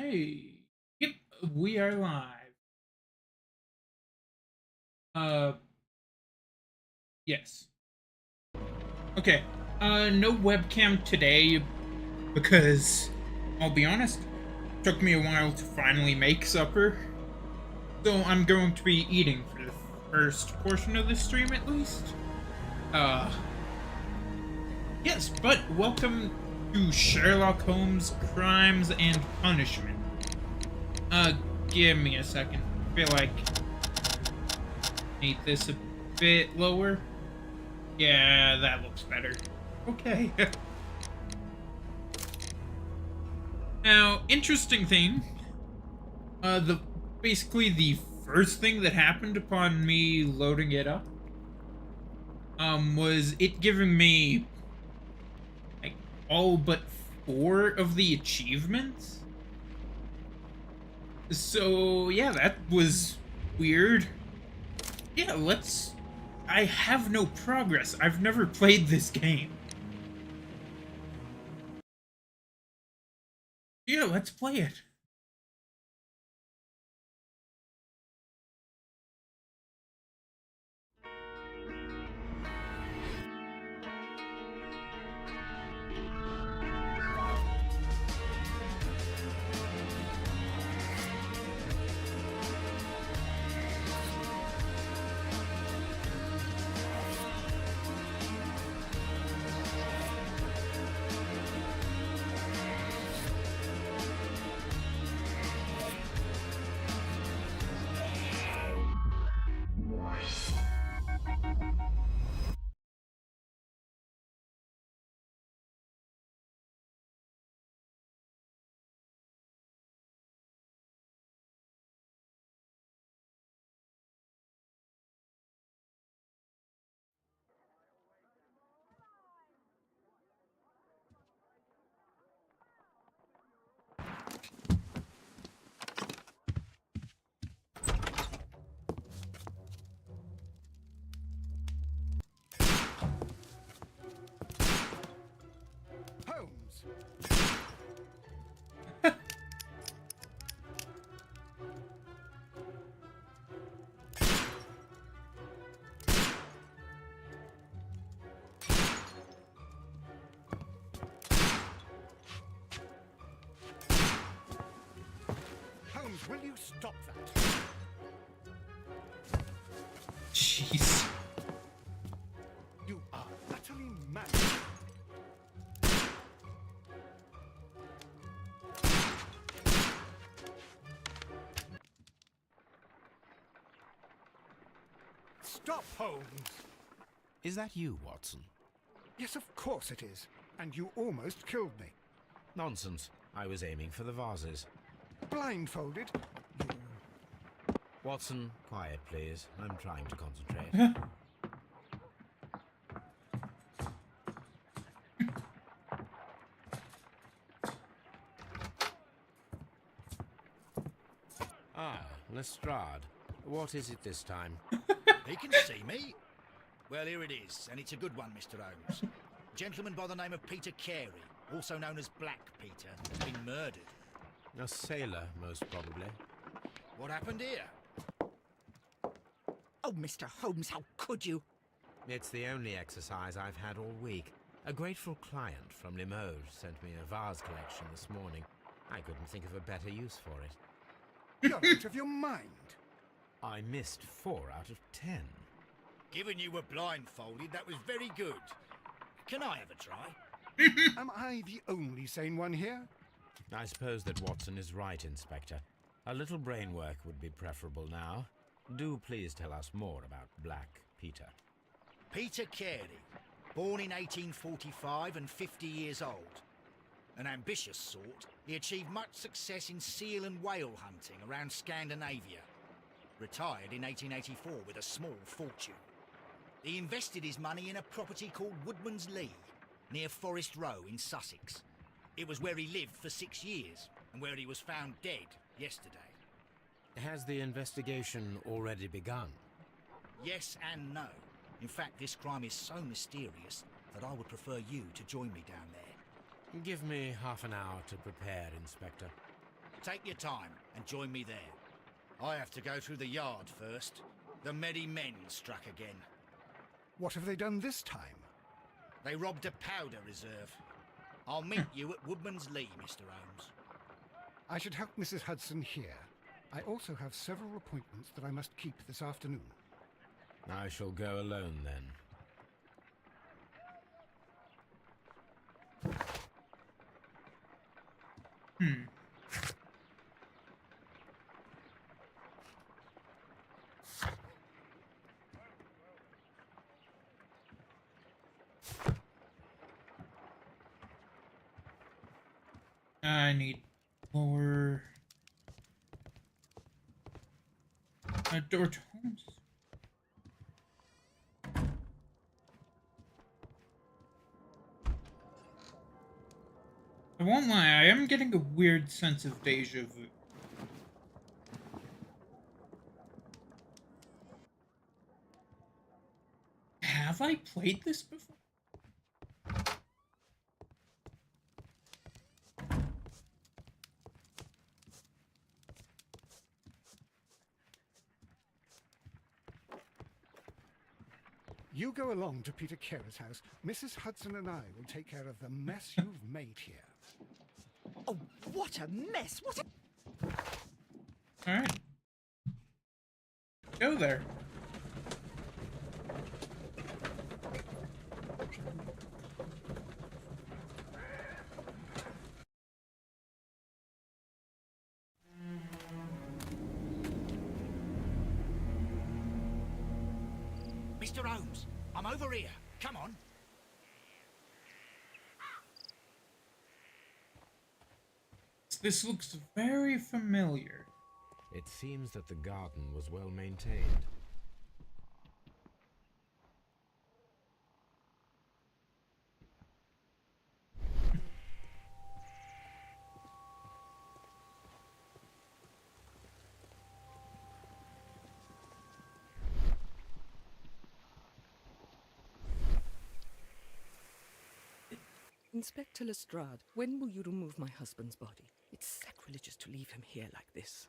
Okay. Yep, we are live. Uh, yes. Okay. No webcam today because I'll be honest, took me a while to finally make supper. So I'm going to be eating for the first portion of the stream at least. Uh, yes, but welcome to Sherlock Holmes Crimes and Punishment. Uh, give me a second. I feel like I need this a bit lower. Yeah, that looks better. Okay. Now, interesting thing. The basically the first thing that happened upon me loading it up, was it giving me like all but four of the achievements. So yeah, that was weird. Yeah, let's. I have no progress. I've never played this game. Yeah, let's play it. Holmes! Holmes, will you stop that? Jeez. You are utterly mad. Stop, Holmes! Is that you, Watson? Yes, of course it is. And you almost killed me. Nonsense. I was aiming for the vases. Blindfolded? Watson, quiet, please. I'm trying to concentrate. Ah, Lestrade. What is it this time? He can see me. Well, here it is, and it's a good one, Mr. Holmes. A gentleman by the name of Peter Carey, also known as Black Peter, has been murdered. A sailor, most probably. What happened here? Oh, Mr. Holmes, how could you? It's the only exercise I've had all week. A grateful client from Limoges sent me a vase collection this morning. I couldn't think of a better use for it. You're out of your mind. I missed 4 out of 10. Given you were blindfolded, that was very good. Can I have a try? Am I the only sane one here? I suppose that Watson is right, Inspector. A little brain work would be preferable now. Do please tell us more about Black Peter. Peter Carey, born in 1845 and 50 years old. An ambitious sort, he achieved much success in seal and whale hunting around Scandinavia. Retired in 1884 with a small fortune. He invested his money in a property called Woodman's Lee, near Forest Row in Sussex. It was where he lived for 6 years, and where he was found dead yesterday. Has the investigation already begun? Yes and no. In fact, this crime is so mysterious that I would prefer you to join me down there. Give me half an hour to prepare, Inspector. Take your time and join me there. I have to go through the yard first. The Medi men struck again. What have they done this time? They robbed a powder reserve. I'll meet you at Woodman's Lee, Mr. Holmes. I should help Mrs. Hudson here. I also have several appointments that I must keep this afternoon. I shall go alone then. I need lower door to Holmes. I won't lie, I am getting a weird sense of deja vu. Have I played this before? You go along to Peter Carer's house. Mrs. Hudson and I will take care of the mess you've made here. Oh, what a mess! What a... Alright. Go there. Mr. Holmes, I'm over here. Come on. This looks very familiar. It seems that the garden was well maintained. Inspector Lestrade, when will you remove my husband's body? It's sacrilegious to leave him here like this.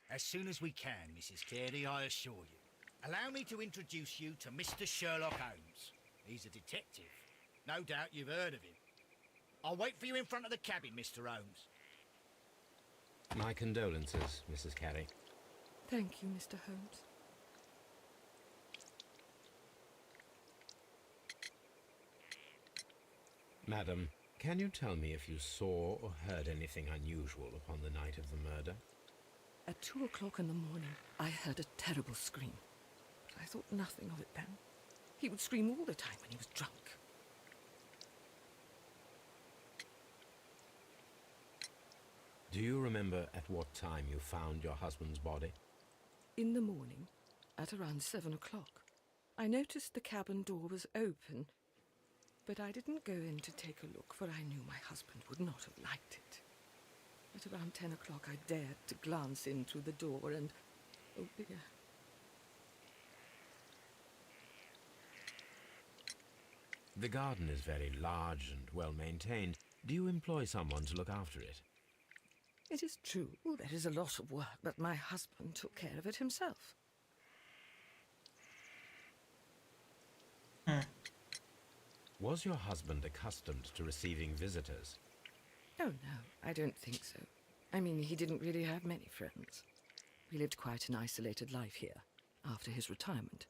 As soon as we can, Mrs. Carey, I assure you. Allow me to introduce you to Mr. Sherlock Holmes. He's a detective. No doubt you've heard of him. I'll wait for you in front of the cabin, Mr. Holmes. My condolences, Mrs. Carey. Thank you, Mr. Holmes. Madam, can you tell me if you saw or heard anything unusual upon the night of the murder? At 2 o'clock in the morning, I heard a terrible scream. But I thought nothing of it then. He would scream all the time when he was drunk. Do you remember at what time you found your husband's body? In the morning, at around 7 o'clock, I noticed the cabin door was open, but I didn't go in to take a look, for I knew my husband would not have liked it. At around 10 o'clock, I dared to glance in through the door and... oh dear. The garden is very large and well maintained. Do you employ someone to look after it? It is true, there is a lot of work, but my husband took care of it himself. Was your husband accustomed to receiving visitors? Oh, no, I don't think so. I mean, he didn't really have many friends. We lived quite an isolated life here, after his retirement.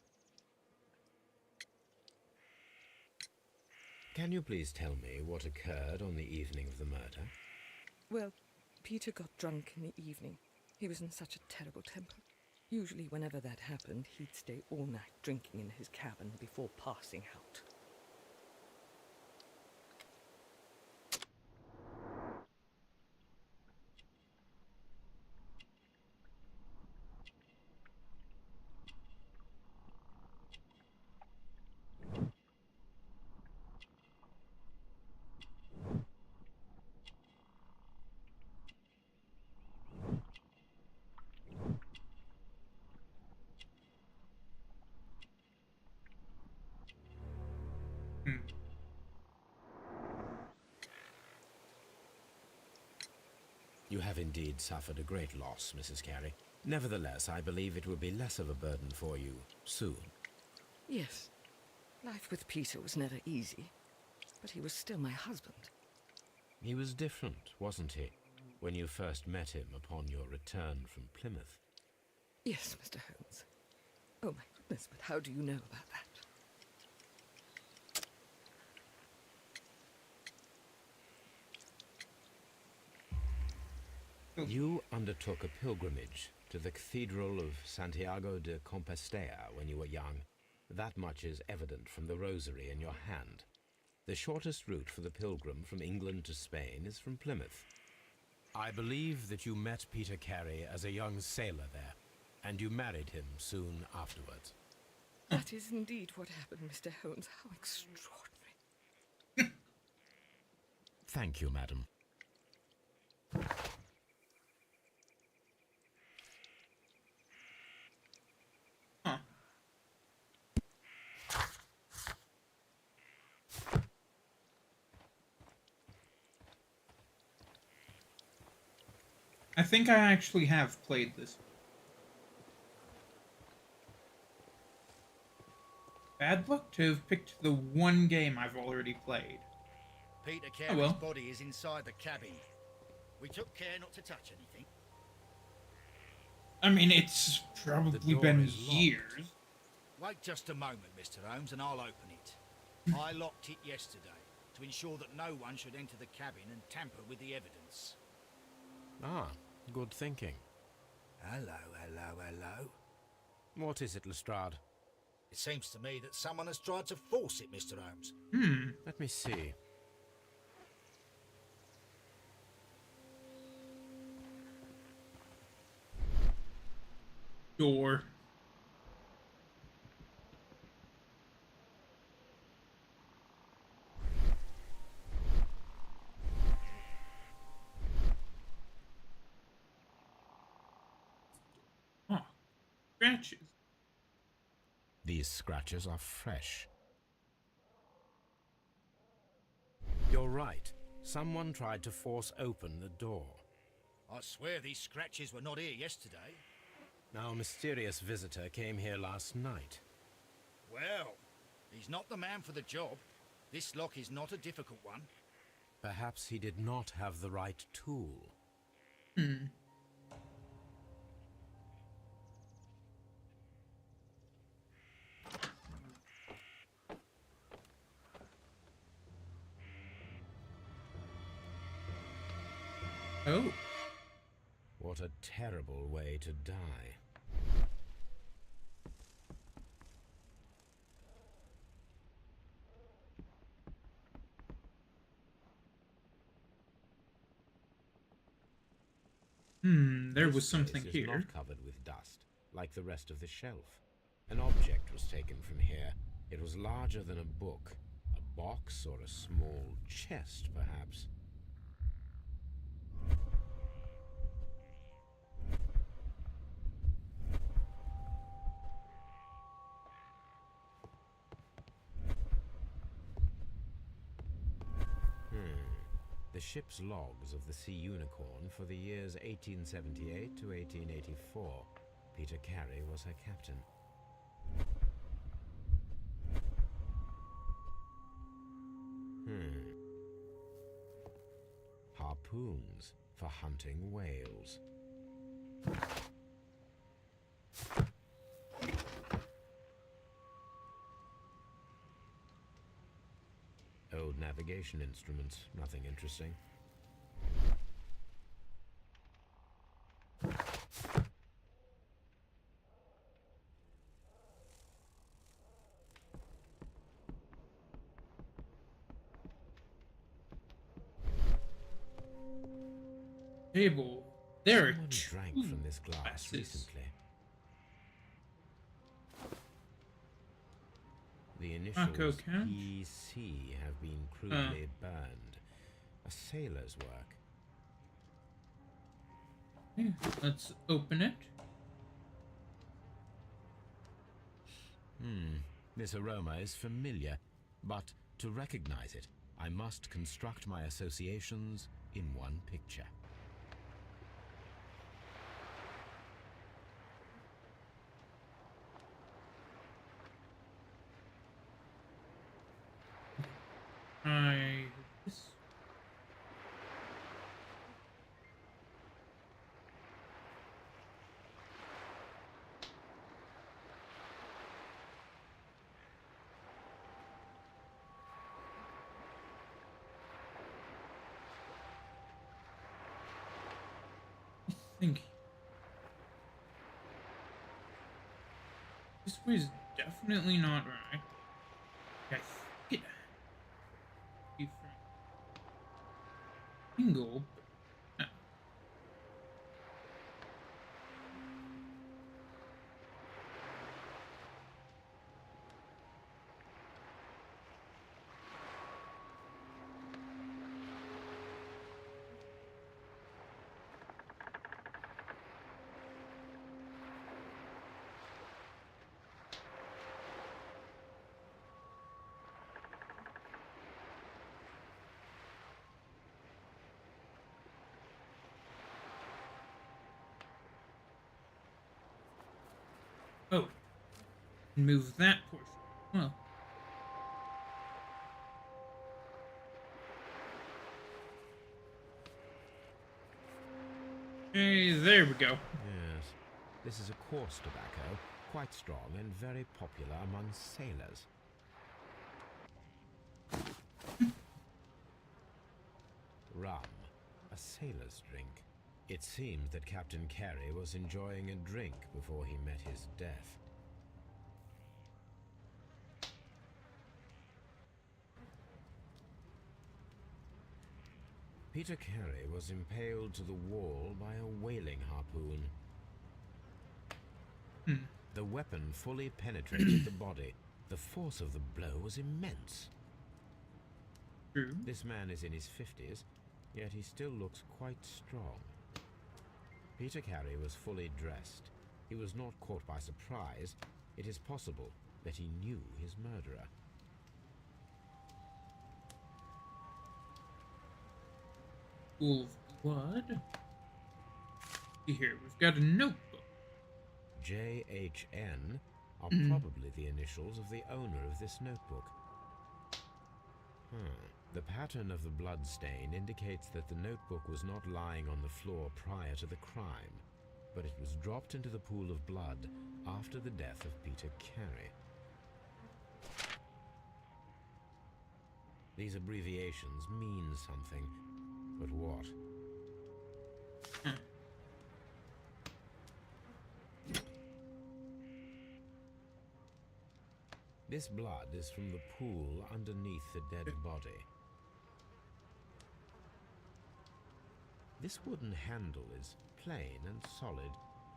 Can you please tell me what occurred on the evening of the murder? Well, Peter got drunk in the evening. He was in such a terrible temper. Usually, whenever that happened, he'd stay all night drinking in his cabin before passing out. You have indeed suffered a great loss, Mrs. Carey. Nevertheless, I believe it will be less of a burden for you soon. Yes, life with Peter was never easy, but he was still my husband. He was different, wasn't he, when you first met him upon your return from Plymouth? Yes, Mr. Holmes. Oh my goodness, but how do you know about that? You undertook a pilgrimage to the Cathedral of Santiago de Compostela when you were young. That much is evident from the rosary in your hand. The shortest route for the pilgrim from England to Spain is from Plymouth. I believe that you met Peter Carey as a young sailor there, and you married him soon afterwards. That is indeed what happened, Mr. Holmes. How extraordinary. Thank you, madam. Huh. I think I actually have played this. Bad luck to have picked the one game I've already played. Peter Oh, Carey's well. body is inside the cabin. We took care not to touch anything. I mean, it's probably door been is locked. years. Wait just a moment, Mr. Holmes, and I'll open it. I locked it yesterday to ensure that no one should enter the cabin and tamper with the evidence. Ah, good thinking. Hello, hello, hello. What is it, Lestrade? It seems to me that someone has tried to force it, Mr. Holmes. Let me see. Door. Huh. Scratches. These scratches are fresh. You're right. Someone tried to force open the door. I swear these scratches were not here yesterday. Now, a mysterious visitor came here last night. Well, he's not the man for the job. This lock is not a difficult one. Perhaps he did not have the right tool. Oh. What a terrible way to die. There This was something place is here. not covered with dust, like the rest of the shelf. An object was taken from here. It was larger than a book. A box or a small chest, perhaps. The ship's logs of the Sea Unicorn for the years 1878 to 1884. Peter Carey was her captain. Harpoons for hunting whales. Old navigation instruments, nothing interesting. Table. There are Someone two drank from this glass glasses. recently. The Taco initials couch? PC have been crudely burned. A sailor's work. Yeah, let's open it. This aroma is familiar, but to recognize it, I must construct my associations in one picture. think this was definitely not right. I think it be from Ingle, but no. Oh, move that portion. Well, okay, there we go. Yes, this is a coarse tobacco, quite strong and very popular among sailors. Rum, a sailor's drink. It seemed that Captain Carey was enjoying a drink before he met his death. Peter Carey was impaled to the wall by a whaling harpoon. The weapon fully penetrated the body. The force of the blow was immense. True. This man is in his 50s, yet he still looks quite strong. Peter Carey was fully dressed. He was not caught by surprise. It is possible that he knew his murderer. Pool of blood. See here, we've got a notebook. JHN are probably the initials of the owner of this notebook. The pattern of the blood stain indicates that the notebook was not lying on the floor prior to the crime, but it was dropped into the pool of blood after the death of Peter Carey. These abbreviations mean something, but what? This blood is from the pool underneath the dead body. This wooden handle is plain and solid.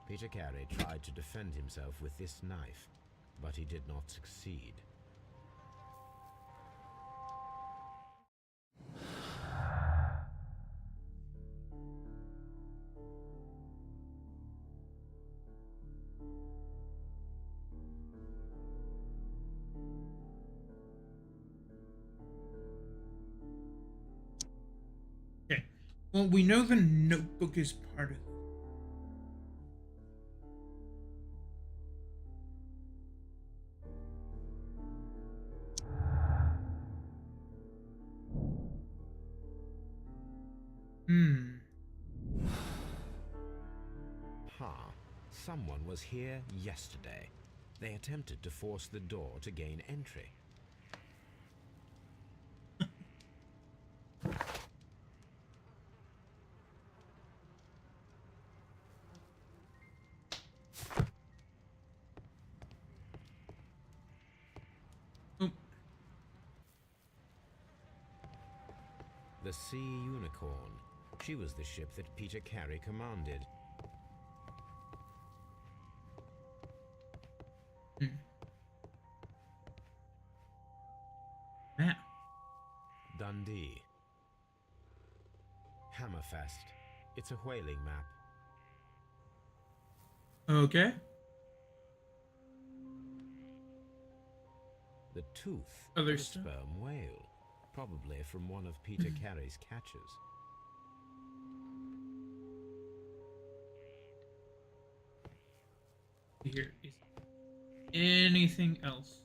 Peter Carey tried to defend himself with this knife, but he did not succeed. Okay. Well, we know the notebook is part of it. Someone was here yesterday. They attempted to force the door to gain entry. The Sea Unicorn. She was the ship that Peter Carey commanded. Map. Dundee. Hammerfest. It's a whaling map. Okay. The tooth Other of a stuff. sperm whale, probably from one of Peter Carey's catches. Here is anything else?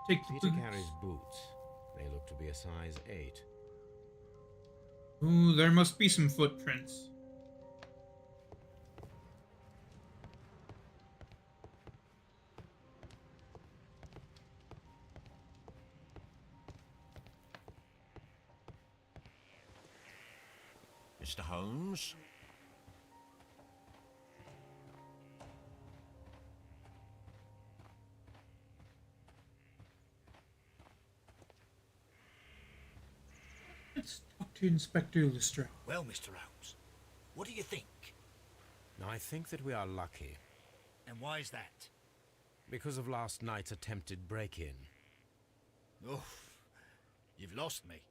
Take the Peter boots. Carey's boots. They look to be a size 8. Ooh, there must be some footprints. Mr. Holmes? Let's talk to Inspector Lestrade. Well, Mr. Holmes, what do you think? I think that we are lucky And why is that? because of last night's attempted break-in. Oh, you've lost me.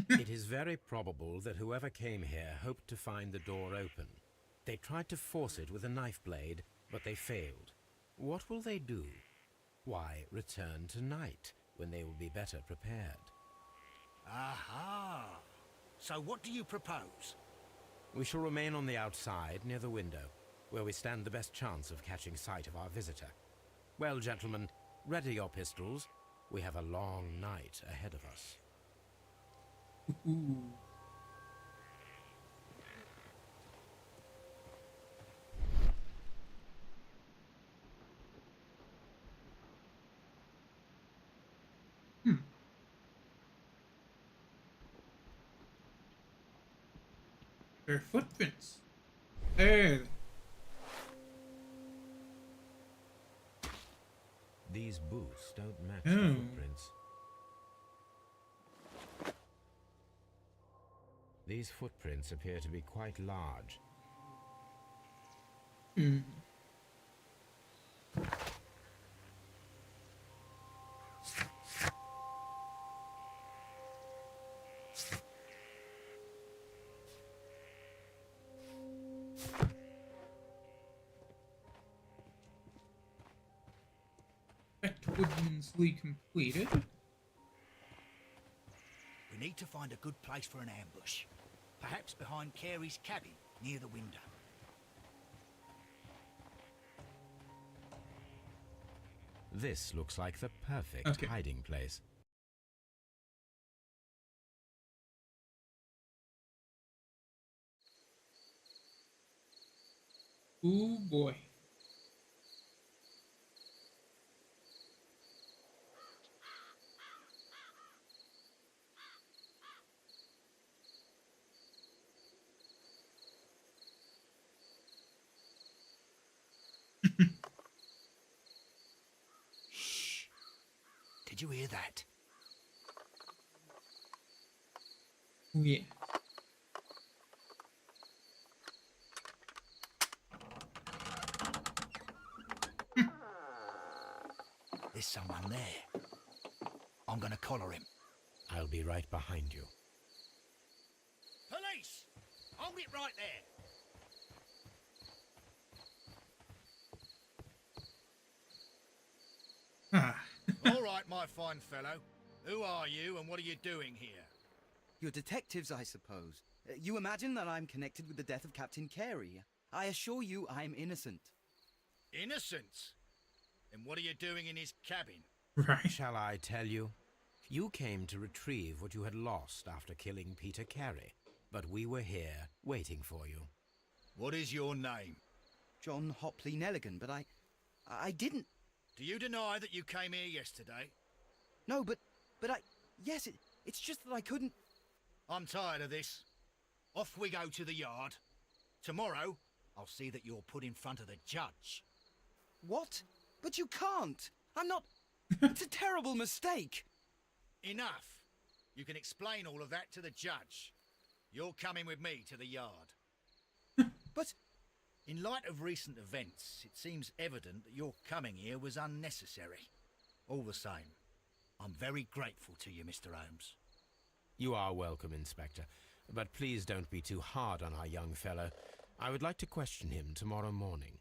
It is very probable that whoever came here hoped to find the door open. They tried to force it with a knife blade, but they failed. What will they do? Why, return tonight, when they will be better prepared. Aha! So what do you propose? We shall remain on the outside, near the window, where we stand the best chance of catching sight of our visitor. Well, gentlemen, ready your pistols. We have a long night ahead of us. Ooh. Hmm. There are footprints. There. These boots don't match Oh. the footprints. These footprints appear to be quite large. Hmm. Woodmansley completed. We need to find a good place for an ambush. Perhaps behind Carey's cabin, near the window. This looks like the perfect Okay. hiding place. Ooh boy. Shh! Did you hear that? Oh yeah. There's someone there. I'm gonna collar him. I'll be right behind you. Police! Hold it right there! Ah. All right, my fine fellow. Who are you and what are you doing here? You're detectives, I suppose. You imagine that I'm connected with the death of Captain Carey. I assure you I'm innocent. Innocent? And what are you doing in his cabin? Right. Shall I tell you? You came to retrieve what you had lost after killing Peter Carey, but we were here waiting for you. What is your name? John Hopley Nelligan, but I didn't... Do you deny that you came here yesterday? No, but yes, it's just that I couldn't... I'm tired of this. Off we go to the yard. Tomorrow, I'll see that you're put in front of the judge. What? But you can't! I'm not... It's a terrible mistake! Enough. You can explain all of that to the judge. You're coming with me to the yard. But... In light of recent events, it seems evident that your coming here was unnecessary. All the same, I'm very grateful to you, Mr. Holmes. You are welcome, Inspector, but please don't be too hard on our young fellow. I would like to question him tomorrow morning.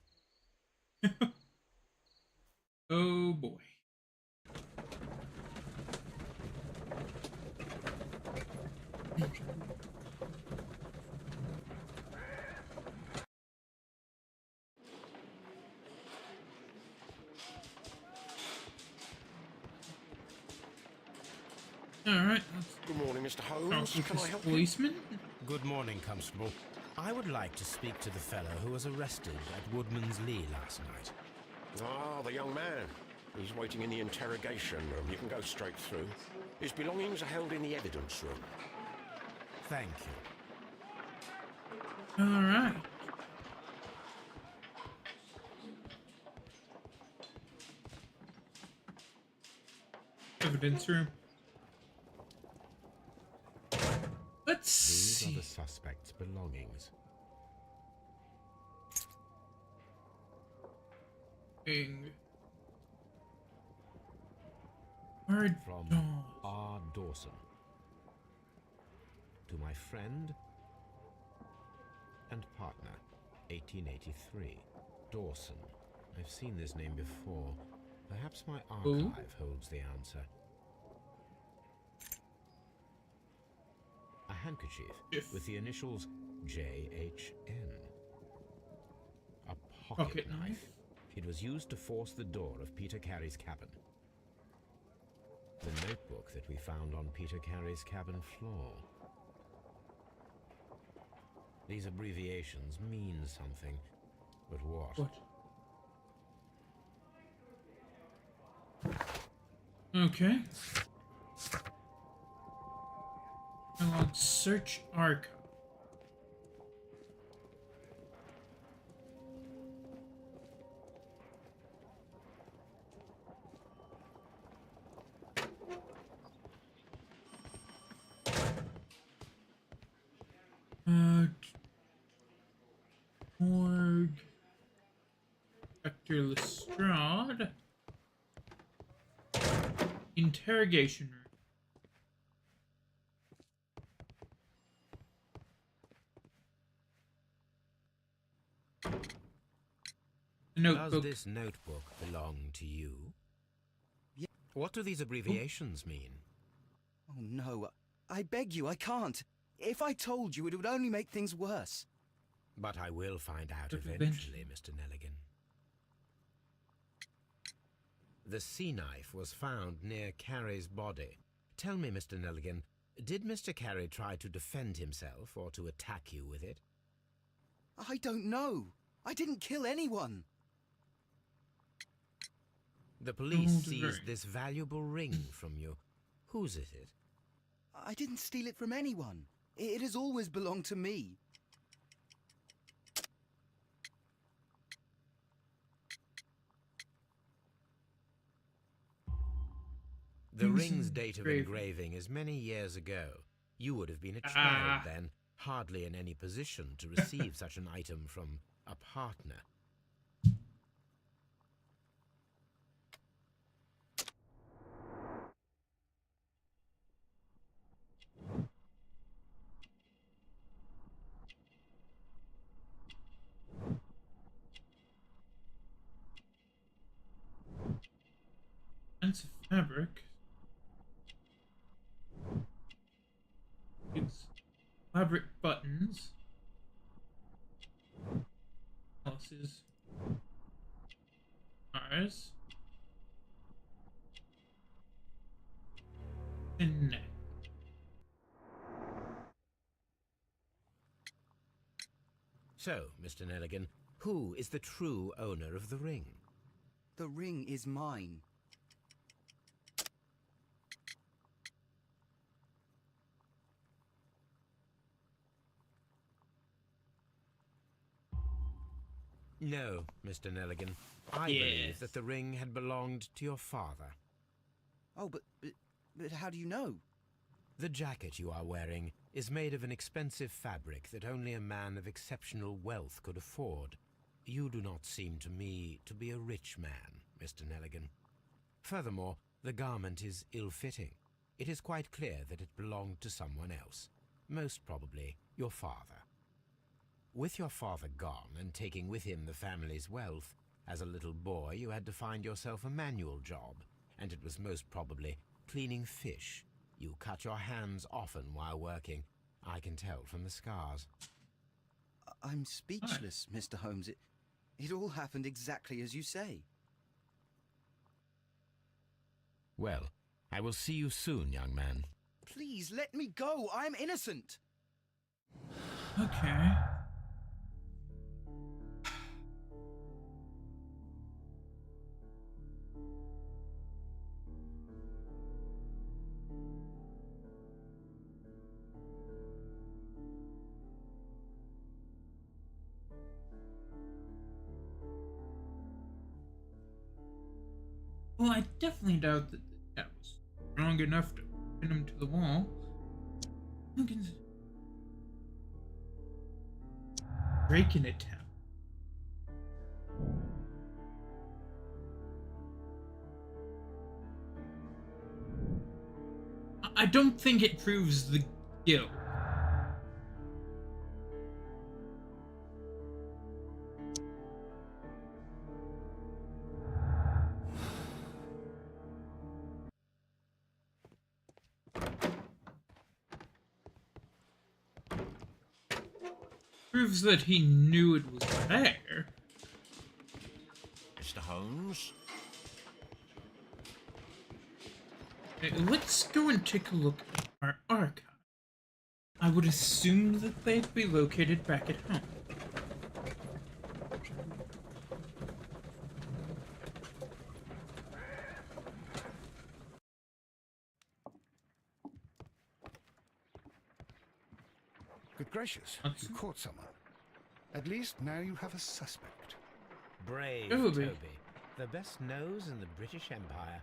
Oh boy. Alright, let's Good morning, Mr. talk Holmes. with Can I this help you? policeman. Good morning, Constable. I would like to speak to the fellow who was arrested at Woodman's Lee last night. Ah, the young man. He's waiting in the interrogation room. You can go straight through. His belongings are held in the evidence room. Thank you. Alright. Evidence room. Let's These are see. the suspect's belongings. Hard From dog. R. Dawson. To my friend and partner, 1883. Dawson. I've seen this name before. Perhaps my archive holds the answer. A handkerchief with the initials JHN. A pocket knife. It was used to force the door of Peter Carey's cabin. The notebook that we found on Peter Carey's cabin floor. These abbreviations mean something, but what? Okay. Analog search archive. Morgue. Dr. Lestrade. Interrogation room. Notebook. Does this notebook belong to you? Yeah. What do these abbreviations mean? Oh no, I beg you, I can't. If I told you, it would only make things worse. But I will find out Eventually. eventually, Mr. Nelligan. The sea knife was found near Carey's body. Tell me, Mr. Nelligan, did Mr. Carey try to defend himself or to attack you with it? I don't know. I didn't kill anyone. The police Old seized ring. this valuable ring from you. Whose is it? I didn't steal it from anyone. It has always belonged to me. The Who's ring's date of engraving? engraving is many years ago. You would have been a child Ah. then, hardly in any position to receive such an item from a partner. Sense of fabric. It's fabric buttons. Pulses. Ours. And neck. So, Mr. Nelligan, who is the true owner of the ring? The ring is mine. No, Mr. Nelligan. I believe that the ring had belonged to your father. Oh, but how do you know? The jacket you are wearing is made of an expensive fabric that only a man of exceptional wealth could afford. You do not seem to me to be a rich man, Mr. Nelligan. Furthermore, the garment is ill-fitting. It is quite clear that it belonged to someone else, most probably your father. With your father gone and taking with him the family's wealth, as a little boy you had to find yourself a manual job, and it was most probably cleaning fish. You cut your hands often while working. I can tell from the scars. I'm speechless, Mr. Holmes. It all happened exactly as you say. Well, I will see you soon, young man. Please, let me go. I'm innocent. Okay. Well, I definitely doubt that the cat was strong enough to pin him to the wall. Logan's breaking attempt. I don't think it proves the guilt. Proves that he knew it was there. Mr. Holmes? Okay, let's go and take a look at our archive. I would assume that they'd be located back at home. Good gracious, Hudson? you caught someone. At least now you have a suspect. Brave Toby. Toby. The best nose in the British Empire.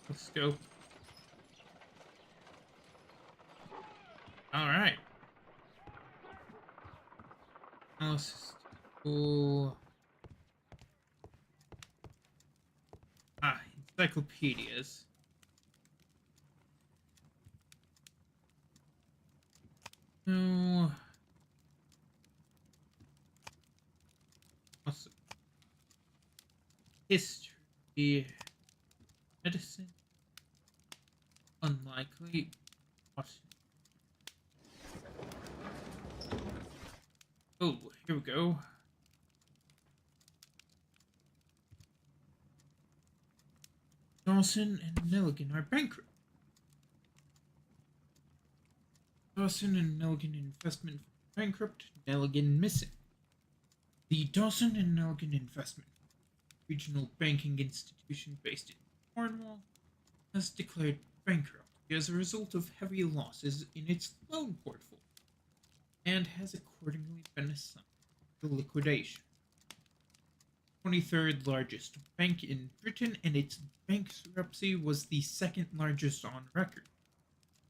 Let's go. Alright. Now let's just go. Encyclopedias. No. What's it? History. Medicine. Unlikely. What? Oh, here we go. Dawson and Nelligan are bankrupt. Dawson and Nelligan investment bankrupt, Nelligan missing. The Dawson and Nelligan investment, regional banking institution based in Cornwall, has declared bankrupt as a result of heavy losses in its loan portfolio, and has accordingly been assigned to liquidation. 23rd largest bank in Britain, and its bankruptcy was the second largest on record.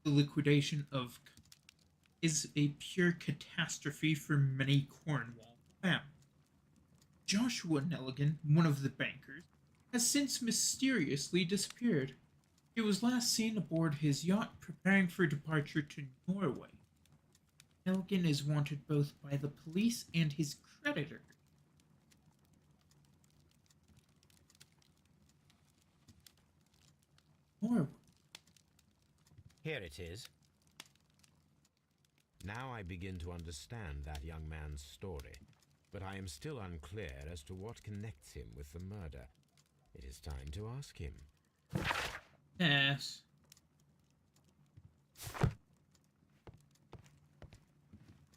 The liquidation of is a pure catastrophe for many Cornwall families. Joshua Nelligan, one of the bankers, has since mysteriously disappeared. He was last seen aboard his yacht preparing for departure to Norway. Nelligan is wanted both by the police and his creditor. Norway. Here it is. Now I begin to understand that young man's story, but I am still unclear as to what connects him with the murder. It is time to ask him. Yes.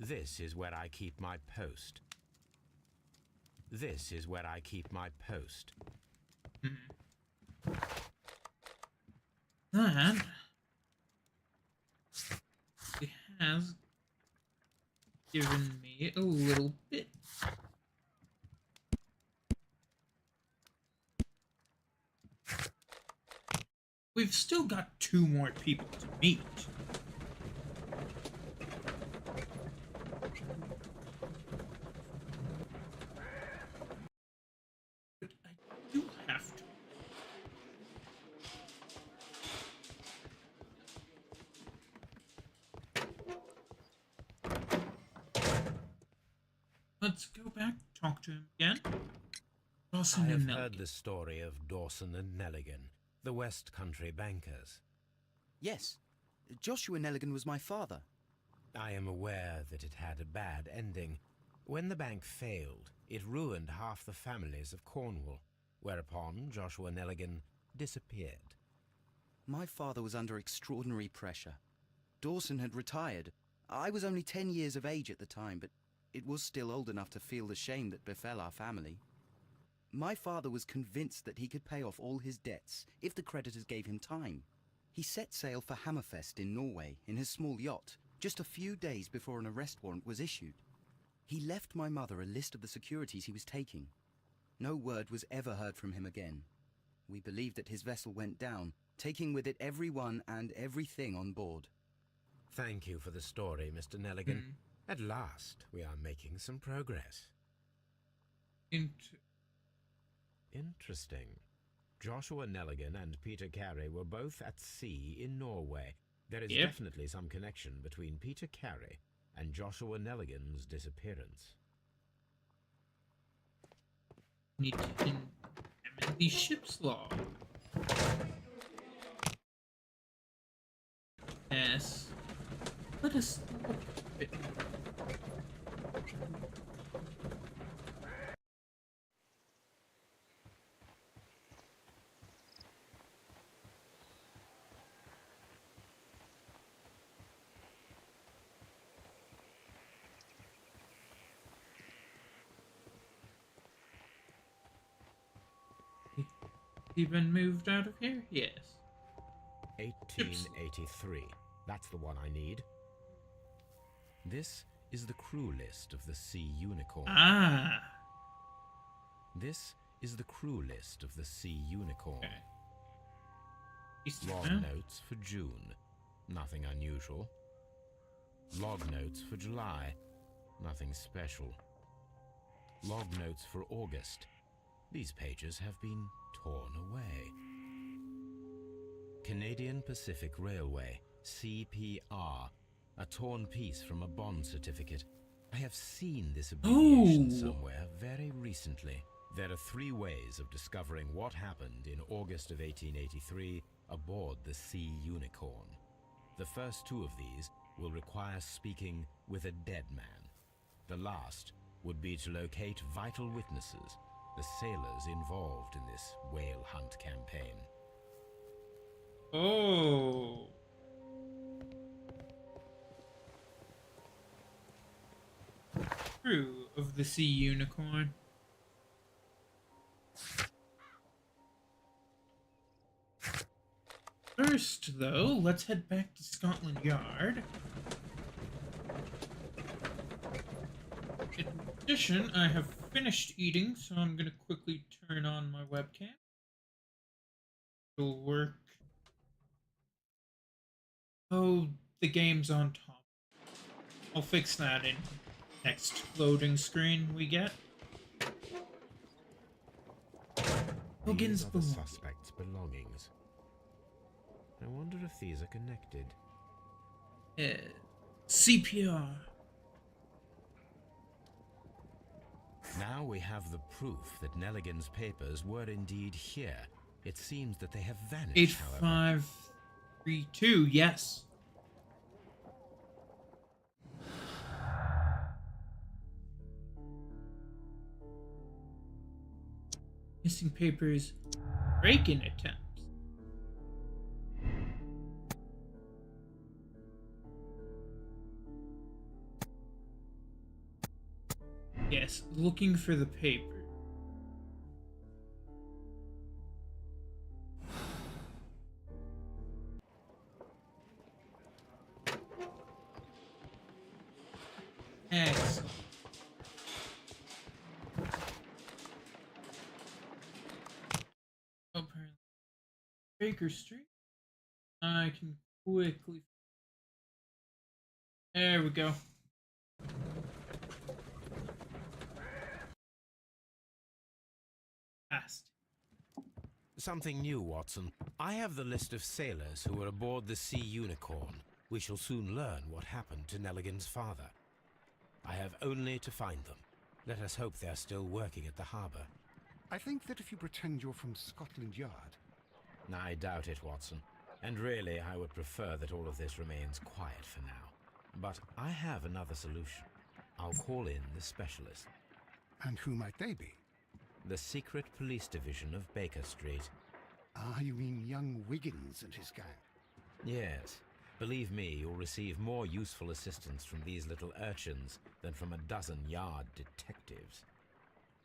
This is where I keep my post. This is where I keep my post. That he has given me a little bit. We've still got 2 more people to meet. But I do have to. Let's go back, talk to him again. Dawson I have and heard Nelligan. the story of Dawson and Nelligan, the West Country bankers. Yes, Joshua Nelligan was my father. I am aware that it had a bad ending. When the bank failed, it ruined half the families of Cornwall, whereupon Joshua Nelligan disappeared. My father was under extraordinary pressure. Dawson had retired. I was only 10 years of age at the time, but it was still old enough to feel the shame that befell our family. My father was convinced that he could pay off all his debts if the creditors gave him time. He set sail for Hammerfest in Norway in his small yacht, just a few days before an arrest warrant was issued. He left my mother a list of the securities he was taking. No word was ever heard from him again. We believe that his vessel went down, taking with it everyone and everything on board. Thank you for the story, Mr. Nelligan. At last, we are making some progress. Interesting. Joshua Nelligan and Peter Carey were both at sea in Norway. There is definitely some connection between Peter Carey and Joshua Nelligan's disappearance. Need to examine the ship's log. Yes. Let us look a bit more. He been moved out of here? Yes. 1883. That's the one I need. This is the crew list of the Sea Unicorn. Ah. This is the crew list of the Sea Unicorn. Okay. Log notes for June. Nothing unusual. Log notes for July. Nothing special. Log notes for August. These pages have been torn away. Canadian Pacific Railway, CPR. A torn piece from a bond certificate. I have seen this abbreviation somewhere very recently. There are 3 ways of discovering what happened in August of 1883 aboard the Sea Unicorn. The first 2 of these will require speaking with a dead man. The last would be to locate vital witnesses, the sailors involved in this whale hunt campaign. Oh. Crew of the Sea Unicorn. First, though, let's head back to Scotland Yard. In addition, I have finished eating, so I'm gonna quickly turn on my webcam. It'll work. Oh, the game's on top. I'll fix that in next loading screen we get. These are the belongings. suspect's belongings. I wonder if these are connected. CPR. Now we have the proof that Nelligan's papers were indeed here. It seems that they have vanished, however. 8532, yes. Missing papers, break-in attempts. Yes, looking for the paper. Excellent. Apparently, Baker Street. I can quickly. There we go. Fast. Something new, Watson. I have the list of sailors who were aboard the Sea Unicorn. We shall soon learn what happened to Nelligan's father. I have only to find them. Let us hope they are still working at the harbour. I think that if you pretend you're from Scotland Yard... I doubt it, Watson. And really, I would prefer that all of this remains quiet for now. But I have another solution. I'll call in the specialist. And who might they be? The secret police division of Baker Street. Ah, you mean young Wiggins and his gang? Yes. Believe me, you'll receive more useful assistance from these little urchins than from a dozen yard detectives.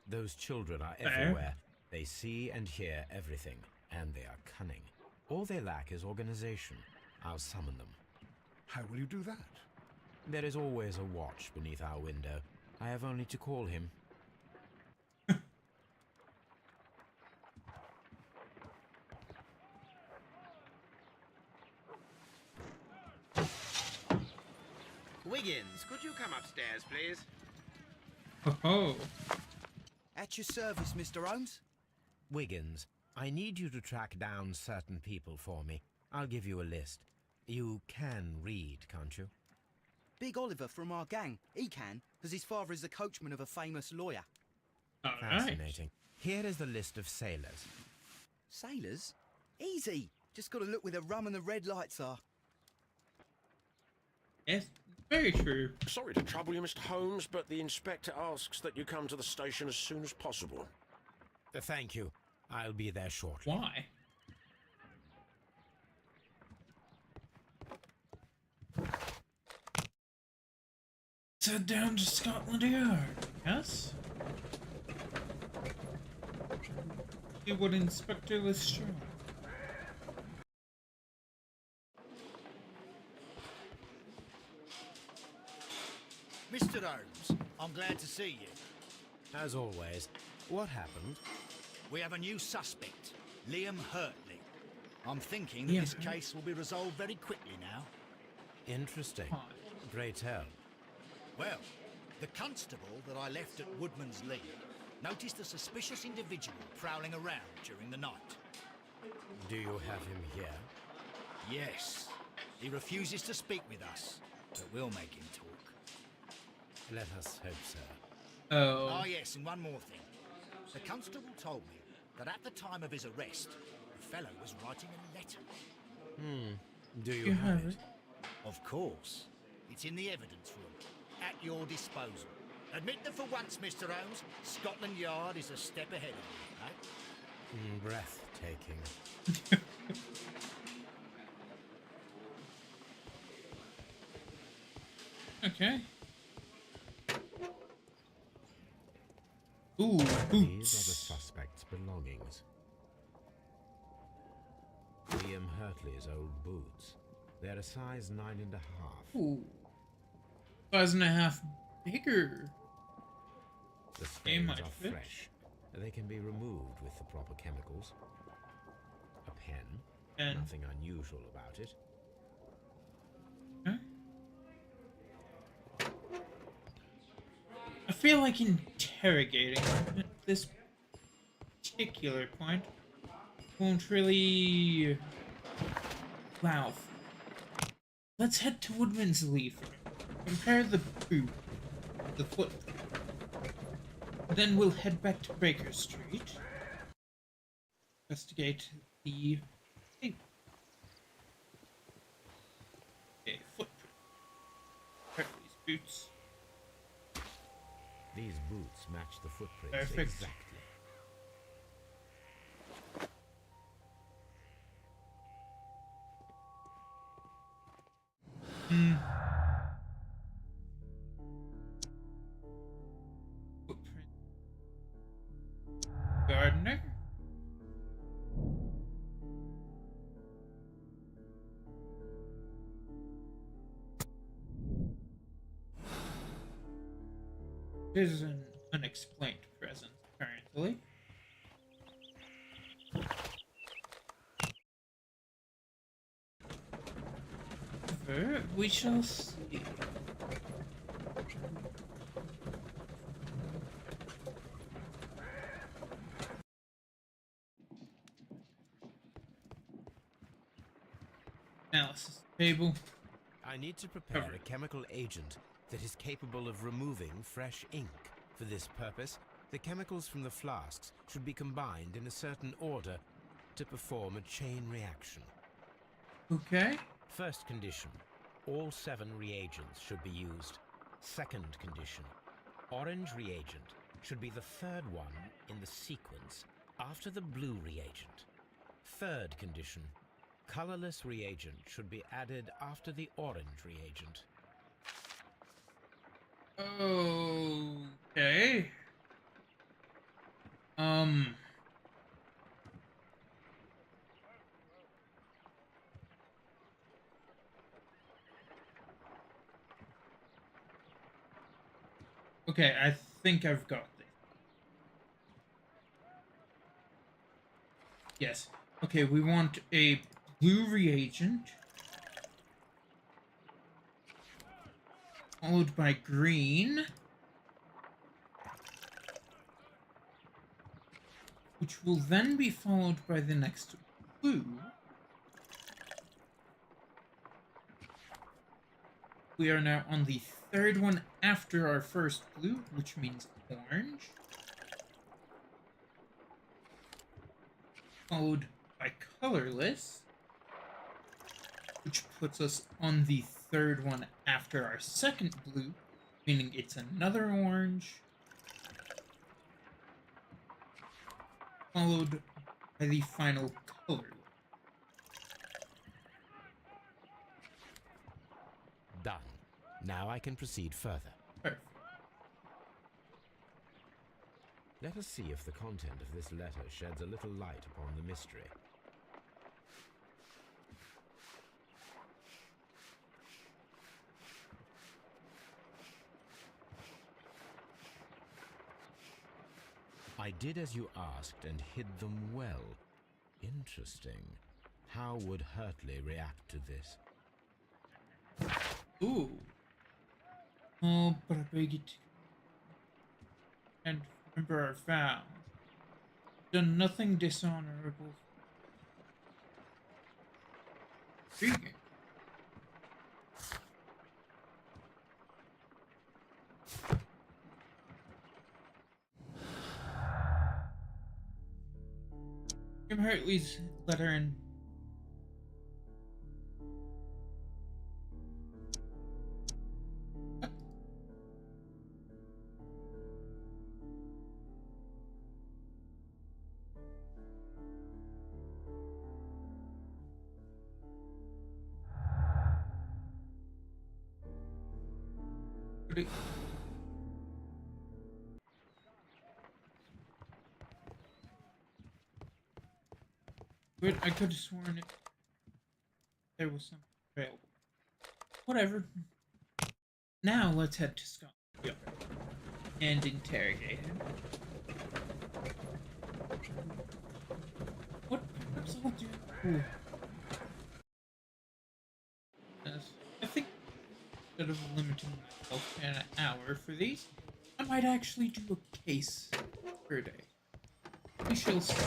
Those children are everywhere. They see and hear everything, and they are cunning. All they lack is organization. I'll summon them. How will you do that? There is always a watch beneath our window. I have only to call him. Wiggins, could you come upstairs, please? Oh, At your service, Mr. Holmes. Wiggins, I need you to track down certain people for me. I'll give you a list. You can read, can't you? Big Oliver from our gang. He can, because his father is the coachman of a famous lawyer. alright. Fascinating. Here is the list of sailors. Sailors? Easy. Just got to look where the rum and the red lights are. Yes, very true. Sorry to trouble you, Mr. Holmes, but the inspector asks that you come to the station as soon as possible. Thank you. I'll be there shortly. Why? Let's head down to Scotland Yard, yes? See what Inspector Lestrade. Mr. Holmes, I'm glad to see you. As always, what happened? We have a new suspect, Liam Hurtley. I'm thinking that Liam this Hurtley. case will be resolved very quickly now. Interesting. Fine. Pray tell. Well, the constable that I left at Woodman's Lee noticed a suspicious individual prowling around during the night. Do you have him here? Yes, he refuses to speak with us, but we'll make him talk. Let us hope so. Oh. Ah, yes, and one more thing. The constable told me that at the time of his arrest, the fellow was writing a letter. Do you You have have it? it. Of course. It's in the evidence room, at your disposal. Admit that for once, Mr. Holmes, Scotland Yard is a step ahead of you, eh? Breathtaking. Okay. Ooh, These are the boots. suspect's belongings. Liam Hurtley's old boots. They're a size 9.5. Ooh. 5.5 bigger. The stains might are fit. fresh. They can be removed with the proper chemicals. A pen. And Nothing unusual about it. okay. I feel like interrogating at this particular point won't really allow. Let's head to Woodman's Lee first. Compare the footprint. Then we'll head back to Baker Street. Investigate the tape. Okay, footprint. Hurtley's boots. These boots match the footprints Perfect. exactly. Footprint. Gardener. There's an unexplained presence, apparently. However, we shall see. Analysis table. I need to prepare a chemical agent that is capable of removing fresh ink. For this purpose, the chemicals from the flasks should be combined in a certain order to perform a chain reaction. Okay. First condition, all 7 reagents should be used. Second condition, orange reagent should be the third one in the sequence after the blue reagent. Third condition. Colorless reagent should be added after the orange reagent. Okay. Okay, I think I've got this. Yes. Okay, we want a blue reagent, followed by green, which will then be followed by the next blue. We are now on the third one after our first blue, which means orange. Followed by colorless, which puts us on the third one after our second blue, meaning it's another orange. Followed by the final colorless. Done. Now I can proceed further. Perfect. Let us see if the content of this letter sheds a little light upon the mystery. I did as you asked and hid them well. Interesting. How would Hurtley react to this? Ooh. Oh, but I beg you to. And remember our vow. Done nothing dishonorable. Intriguing. Jim Hartley's letter in. But I could have sworn there was something available. Whatever. Now let's head to Scotland Yard and interrogate him. What perhaps I'll do? Ooh. Yes, I think instead of limiting myself to an hour for these, I might actually do a case per day. We shall see.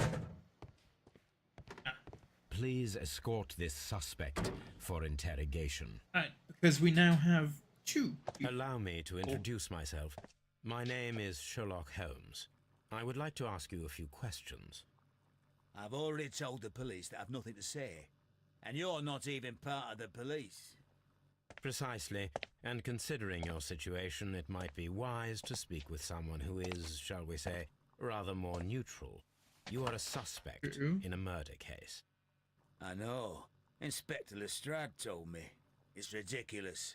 Please escort this suspect for interrogation. Right, because we now have two people. Allow me to introduce myself. My name is Sherlock Holmes. I would like to ask you a few questions. I've already told the police that I've nothing to say. And you're not even part of the police. Precisely. And considering your situation, it might be wise to speak with someone who is, shall we say, rather more neutral. You are a suspect in a murder case. I know. Inspector Lestrade told me. It's ridiculous.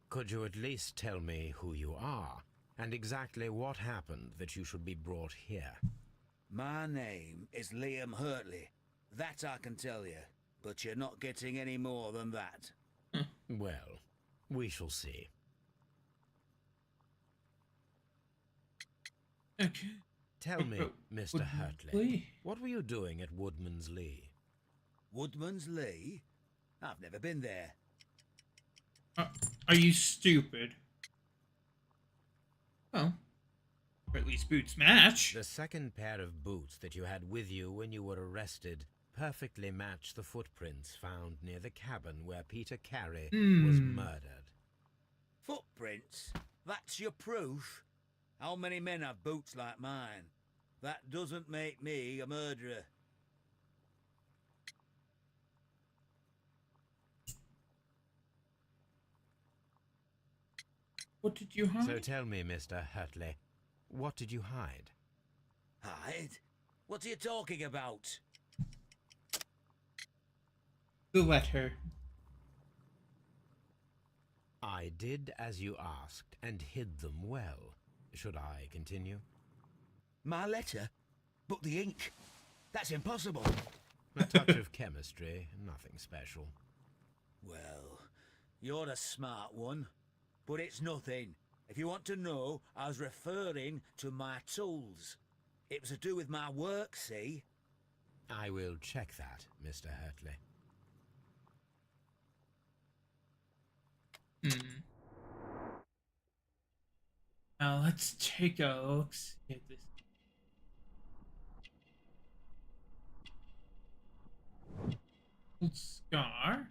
Could you at least tell me who you are, and exactly what happened that you should be brought here? My name is Liam Hurtley. That I can tell you. But you're not getting any more than that. Well, we shall see. Okay. Tell me, Mr. Hurtley, what were you doing at Woodman's Lee? Woodman's Lee? I've never been there. Are you stupid? Well, or at least boots match. The second pair of boots that you had with you when you were arrested perfectly match the footprints found near the cabin where Peter Carey was murdered. Footprints? That's your proof? How many men have boots like mine? That doesn't make me a murderer. What did you hide? So tell me, Mr. Hurtley, what did you hide? Hide? What are you talking about? the letter. I did as you asked and hid them well. Should I continue? My letter? But the ink? That's impossible. A touch of chemistry, nothing special. Well, you're a smart one. But it's nothing. If you want to know, I was referring to my tools. It was to do with my work, see? I will check that, Mr. Hurtley. Now let's take a look at this. Old scar.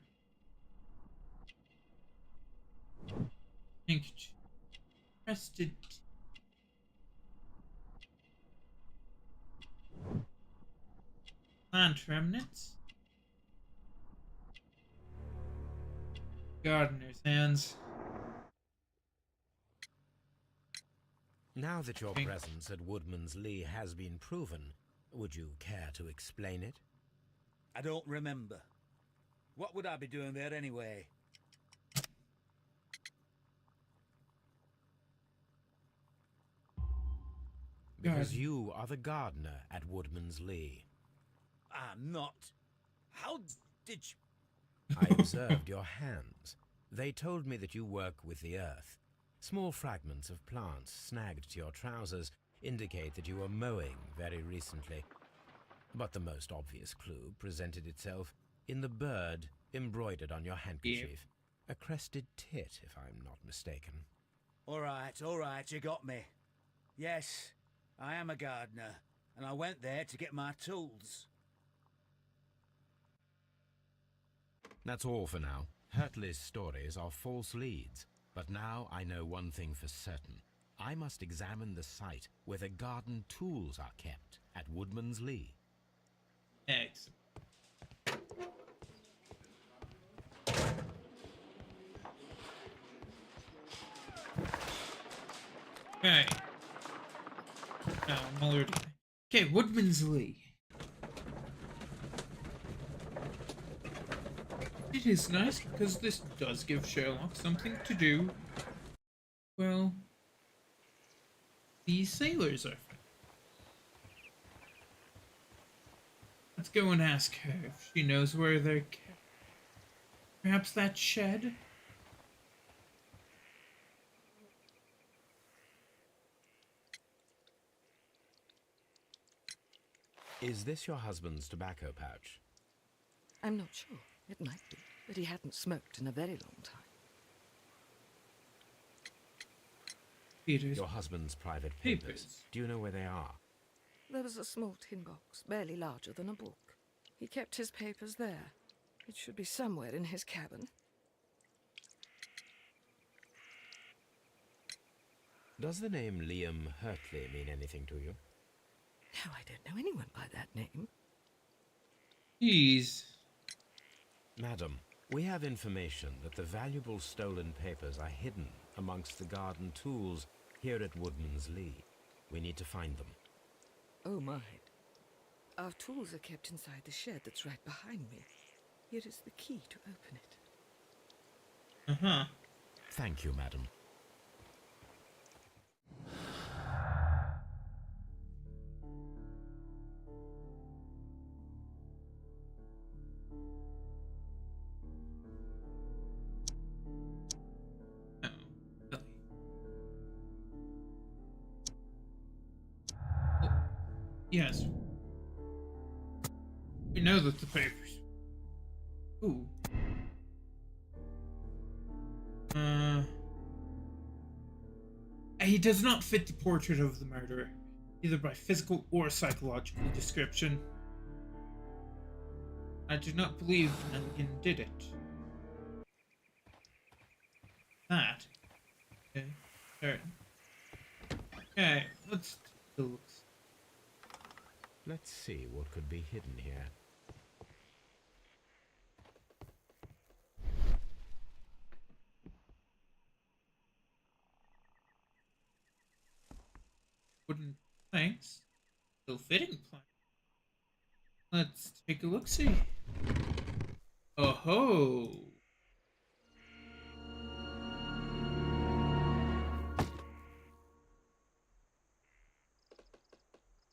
Ink crested. Plant remnants. Gardener's hands. Now that your presence at Woodman's Lee has been proven, would you care to explain it? I don't remember. What would I be doing there anyway? Because you are the gardener at Woodman's Lee. I'm not. How did you... I observed your hands. They told me that you work with the earth. Small fragments of plants snagged to your trousers indicate that you were mowing very recently. But the most obvious clue presented itself in the bird embroidered on your handkerchief. A crested tit, if I'm not mistaken. All right, you got me. Yes, I am a gardener, and I went there to get my tools. That's all for now. Hurtley's stories are false leads. But now I know one thing for certain. I must examine the site where the garden tools are kept at Woodman's Lee. Excellent. Okay. Now, Muller. Okay, Woodman's Lee. It is nice because this does give Sherlock something to do. Well, these sailors are. Let's go and ask her if she knows where they're kept. Perhaps that shed? Is this your husband's tobacco pouch? I'm not sure. It might be, but he hadn't smoked in a very long time. Peter's Your husband's private papers. Do you know where they are? There was a small tin box, barely larger than a book. He kept his papers there. It should be somewhere in his cabin. Does the name Liam Hurtley mean anything to you? No, I don't know anyone by that name. Jeez. Madam, we have information that the valuable stolen papers are hidden amongst the garden tools here at Woodman's Lee. We need to find them. Oh my. Our tools are kept inside the shed that's right behind me. Here is the key to open it. Uh-huh. Thank you, madam. Yes. We know that the papers. Ooh. He does not fit the portrait of the murderer, either by physical or psychological description. I do not believe Nunnigan did it. That. Okay. Certain. Okay, let's take a look. Let's see what could be hidden here. Wooden planks. Still fitting planks. Let's take a look-see. Oh ho!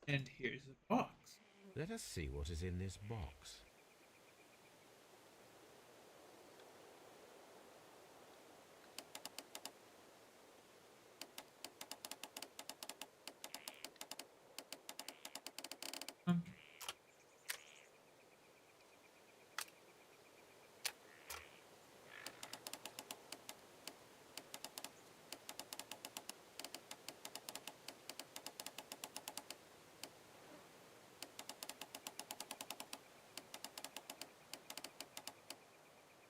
And here's a box. Let us see what is in this box. Um,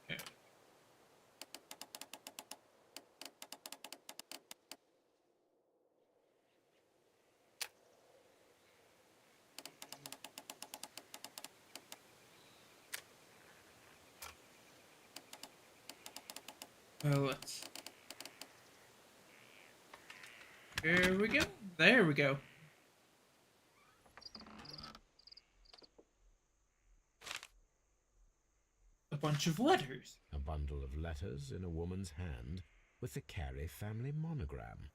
okay. Well, let's. There we go. There we go. A bunch of letters. A bundle of letters in a woman's hand with the Carey family monogram.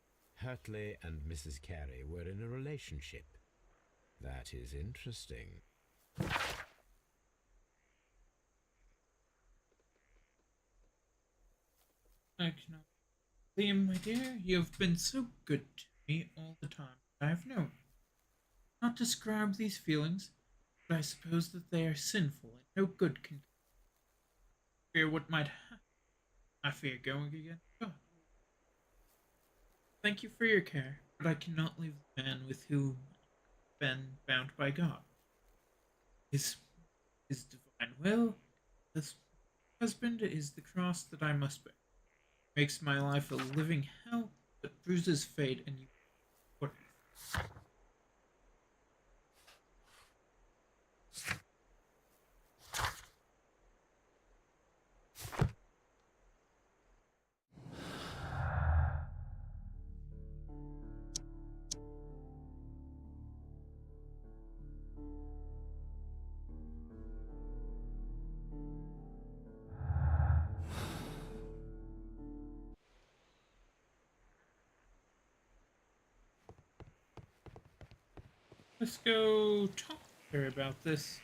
Hurtley and Mrs. Carey were in a relationship. That is interesting. I cannot. Liam, my dear, you have been so good to me all the time. I have known. Not describe these feelings, but I suppose that they are sinful and no good can fear what might happen. I fear going against God. Thank you for your care, but I cannot leave the man with whom I've been bound by God. His, his divine will, his husband is the cross that I must bear. Makes my life a living hell, but bruises fate and you. Let's go talk to her about this.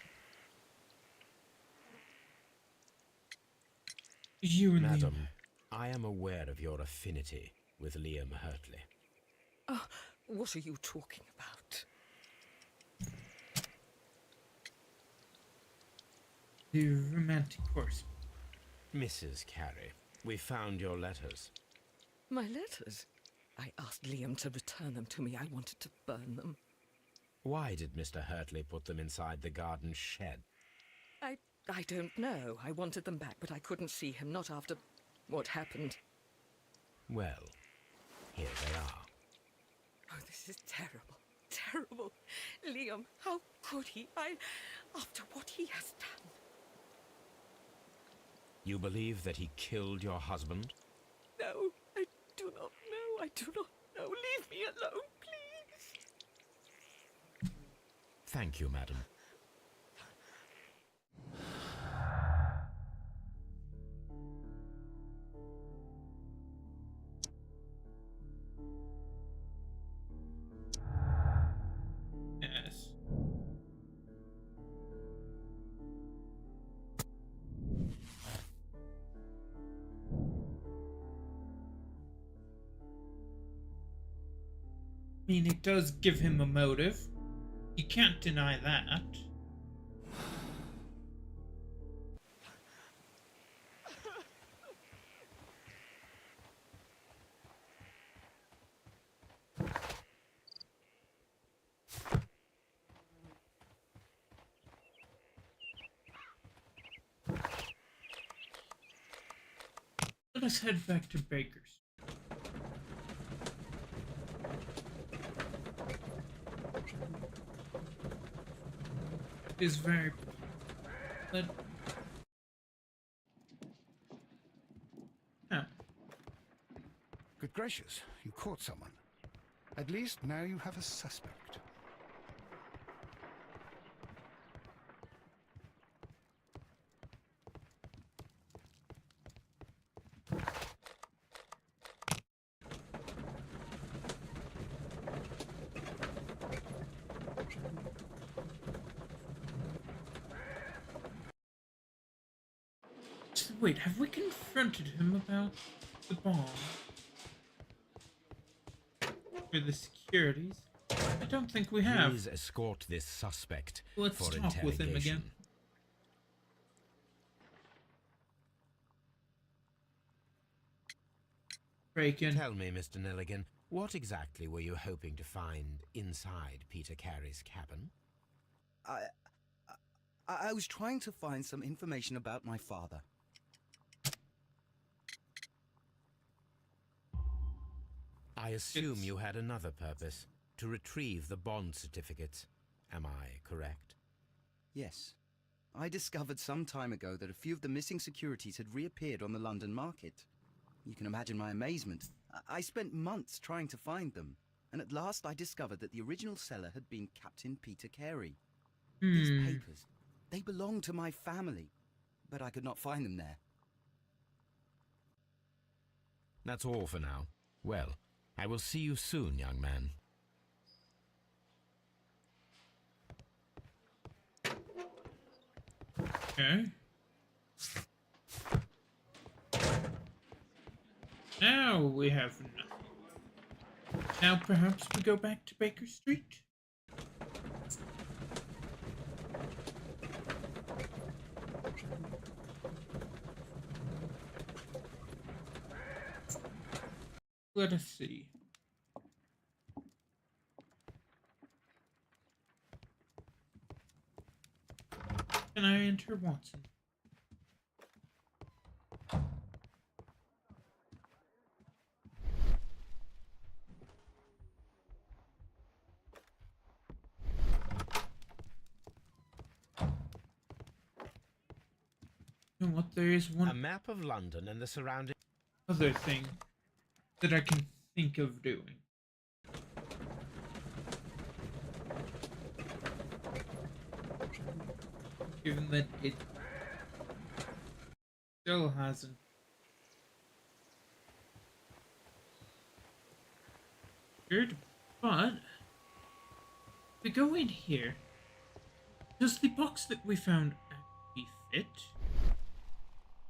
You and Madam, Liam. I am aware of your affinity with Liam Hurtley. Oh, what are you talking about? The romantic course. Mrs. Carey, we found your letters. My letters? I asked Liam to return them to me. I wanted to burn them. Why did Mr. Hurtley put them inside the garden shed? I don't know. I wanted them back, but I couldn't see him, not after what happened. Well, here they are. Oh, this is terrible. Terrible. Liam, how could he? After what he has done. You believe that he killed your husband? No, I do not know. I do not know. Leave me alone, please. Thank you, madam. Yes. I mean, it does give him a motive. You can't deny that. Let us head back to Baker's. It is very. Let. Oh. Good gracious, you caught someone. At least now you have a suspect. Wait, have we confronted him about the bomb? Or the securities? I don't think we have. Please escort this suspect Let's for talk with him interrogation. again. Break-in. Tell me, Mr. Nelligan, what exactly were you hoping to find inside Peter Carey's cabin? I was trying to find some information about my father. I assume you had another purpose, to retrieve the bond certificates. Am I correct? Yes. I discovered some time ago that a few of the missing securities had reappeared on the London market. You can imagine my amazement. I spent months trying to find them, and at last I discovered that the original seller had been Captain Peter Carey. These papers, they belong to my family, but I could not find them there. That's all for now. Well, I will see you soon, young man. Okay. Now we have nothing. Now perhaps we go back to Baker Street? Let us see. Can I enter Watson? You know what? There is A one map of London and the surrounding... other thing that I can think of doing. Given that it still hasn't. Weird, but if we go in here, does the box that we found actually fit?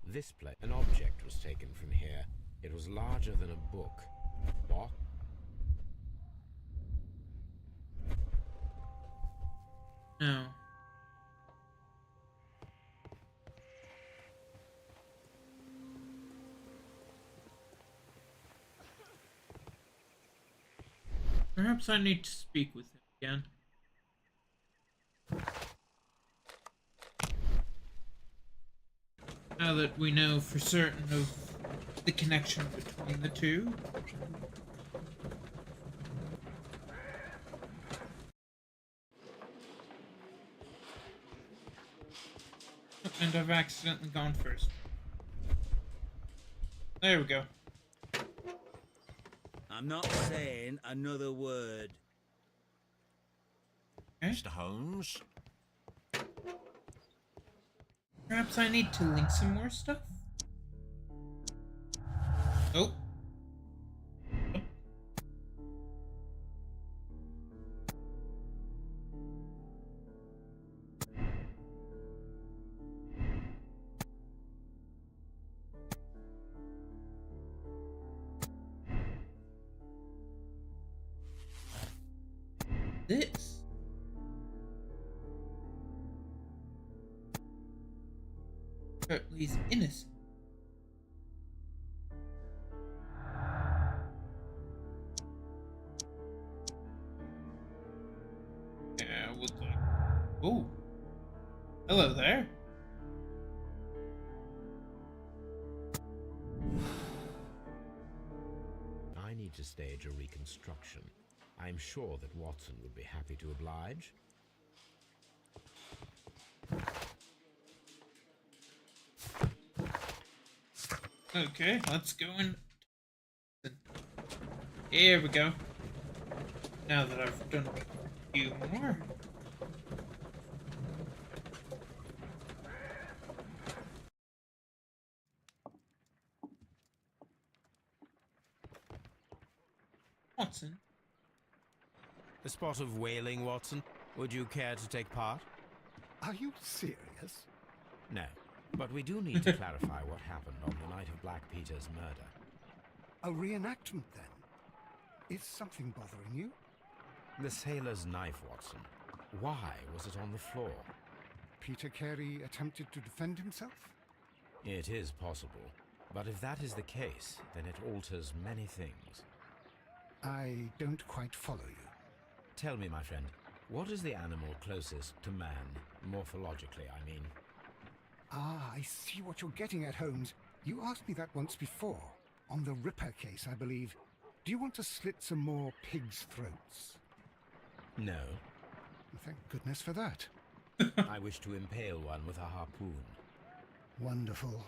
This place, an object was taken from here. It was larger than a book. Box? No. Perhaps I need to speak with him again. Now that we know for certain of the connection between the two. And I've accidentally gone first. There we go. I'm not saying another word. Okay. Mr. Holmes? Perhaps I need to link some more stuff? Oh. This. He's innocent. Yeah, I would like. Oh. Hello there. I need to stage a reconstruction. I'm sure that Watson would be happy to oblige. Okay, let's go in. Here we go. Now that I've done a few more. Watson? A spot of whaling, Watson. Would you care to take part? Are you serious? No. But we do need to clarify what happened on the night of Black Peter's murder. A reenactment, then? Is something bothering you? The sailor's knife, Watson. Why was it on the floor? Peter Carey attempted to defend himself? It is possible. But if that is the case, then it alters many things. I don't quite follow you. Tell me, my friend, what is the animal closest to man, morphologically, I mean? Ah, I see what you're getting at, Holmes. You asked me that once before. On the Ripper case, I believe. Do you want to slit some more pigs' throats? No. Thank goodness for that. I wish to impale one with a harpoon. Wonderful.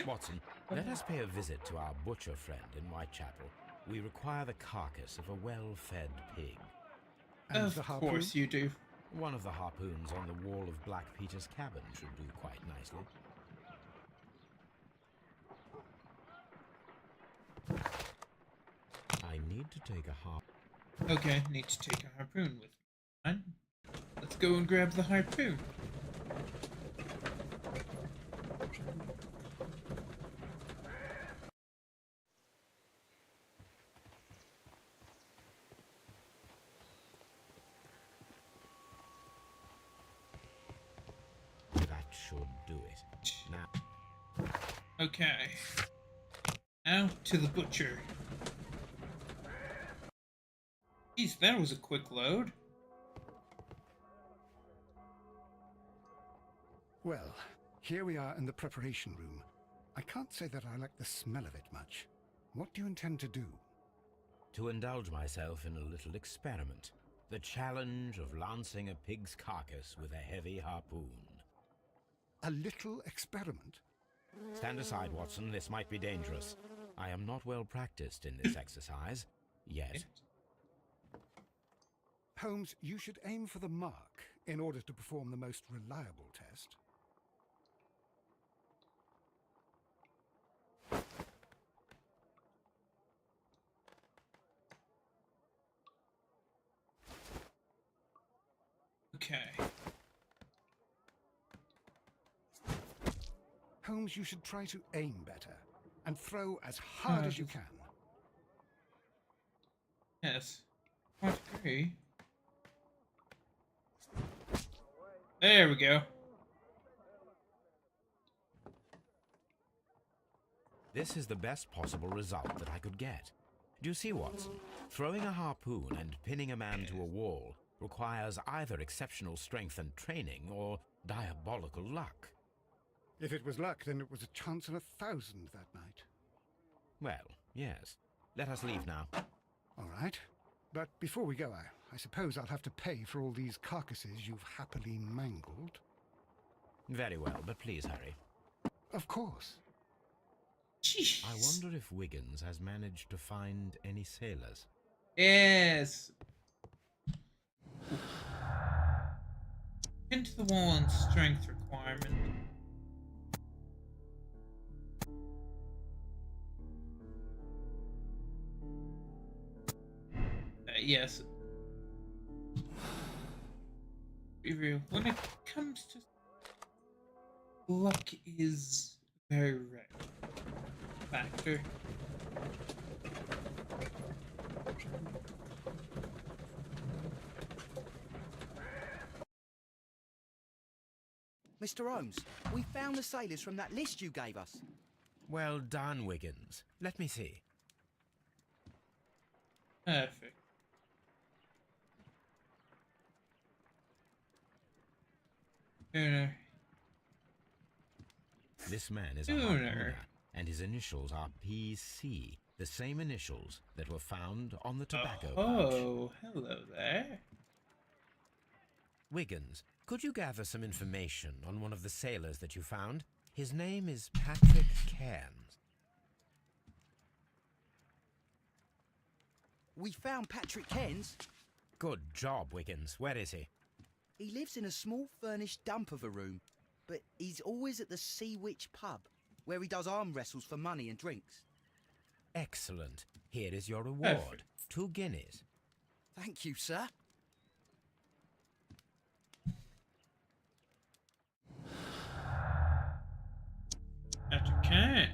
Watson, let us pay a visit to our butcher friend in Whitechapel. We require the carcass of a well-fed pig. And Of the harpoon? course you do. One of the harpoons on the wall of Black Peter's cabin should do quite nicely. I need to take a harp. Okay, need to take a harpoon with me. Fine. Let's go and grab the harpoon. That should do it. Now, Okay. Now to the butcher. Geez, that was a quick load. Well, here we are in the preparation room. I can't say that I like the smell of it much. What do you intend to do? to indulge myself in a little experiment. The challenge of lancing a pig's carcass with a heavy harpoon. A little experiment? Stand aside, Watson. This might be dangerous. I am not well practiced in this exercise. Yet. Holmes, you should aim for the mark in order to perform the most reliable test. Okay. Holmes, you should try to aim better and throw as hard as you can. Yes. Quite agree. There we go. This is the best possible result that I could get. Do you see, Watson? Throwing a harpoon and pinning a man to a wall requires either exceptional strength and training or diabolical luck. If it was luck, then it was a chance in 1,000 that night. Well, yes. Let us leave now. All right. But before we go, I suppose I'll have to pay for all these carcasses you've happily mangled. Very well, but please hurry. Of course. Jeez. I wonder if Wiggins has managed to find any sailors. Yes. Into the wall and strength requirement. Yes. Be real. When it comes to luck, is very rare factor. Mr. Holmes, we found the sailors from that list you gave us. Well done, Wiggins. Let me see. Perfect. This man is a Tuner. harpooner, and his initials are PC, the same initials that were found on the tobacco pouch. Oh, hello there. Wiggins, could you gather some information on one of the sailors that you found? His name is Patrick Cairns. We found Patrick Cairns. Good job, Wiggins. Where is he? He lives in a small furnished dump of a room, but he's always at the Sea Witch pub, where he does arm wrestles for money and drinks. Excellent. Here is your reward. Perfect. 2 guineas. Thank you, sir. Okay.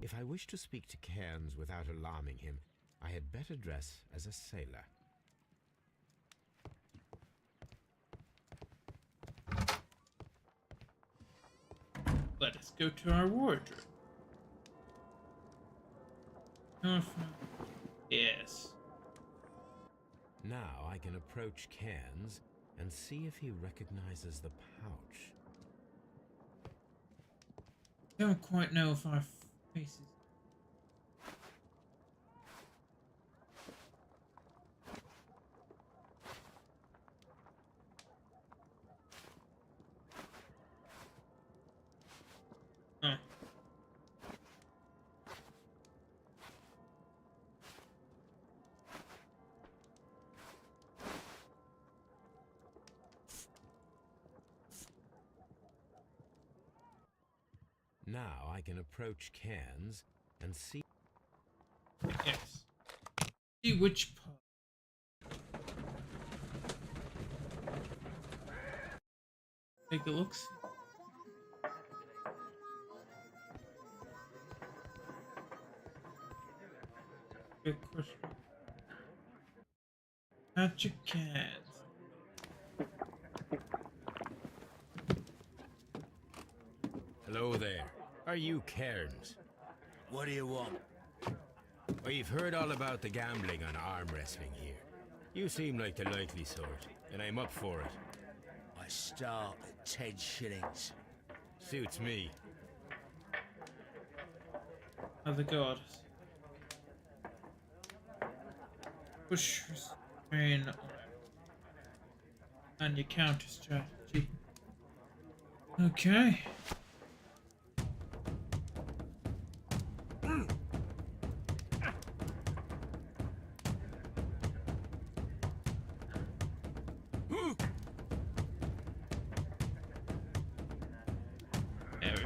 If I wish to speak to Cairns without alarming him, I had better dress as a sailor. Let us go to our wardrobe. Yes. Now I can approach Cairns and see if he recognizes the pouch. Don't quite know if our faces. Huh. Now I can approach Cairns and see. Yes. See which part. Take a look. Good question. Magic cat. Hello there. Are you Cairns? What do you want? We've heard all about the gambling on arm wrestling here. You seem like the likely sort, and I'm up for it. I start at 10 shillings. Suits me. Of the gods. Push restrain on your counter strategy. Okay.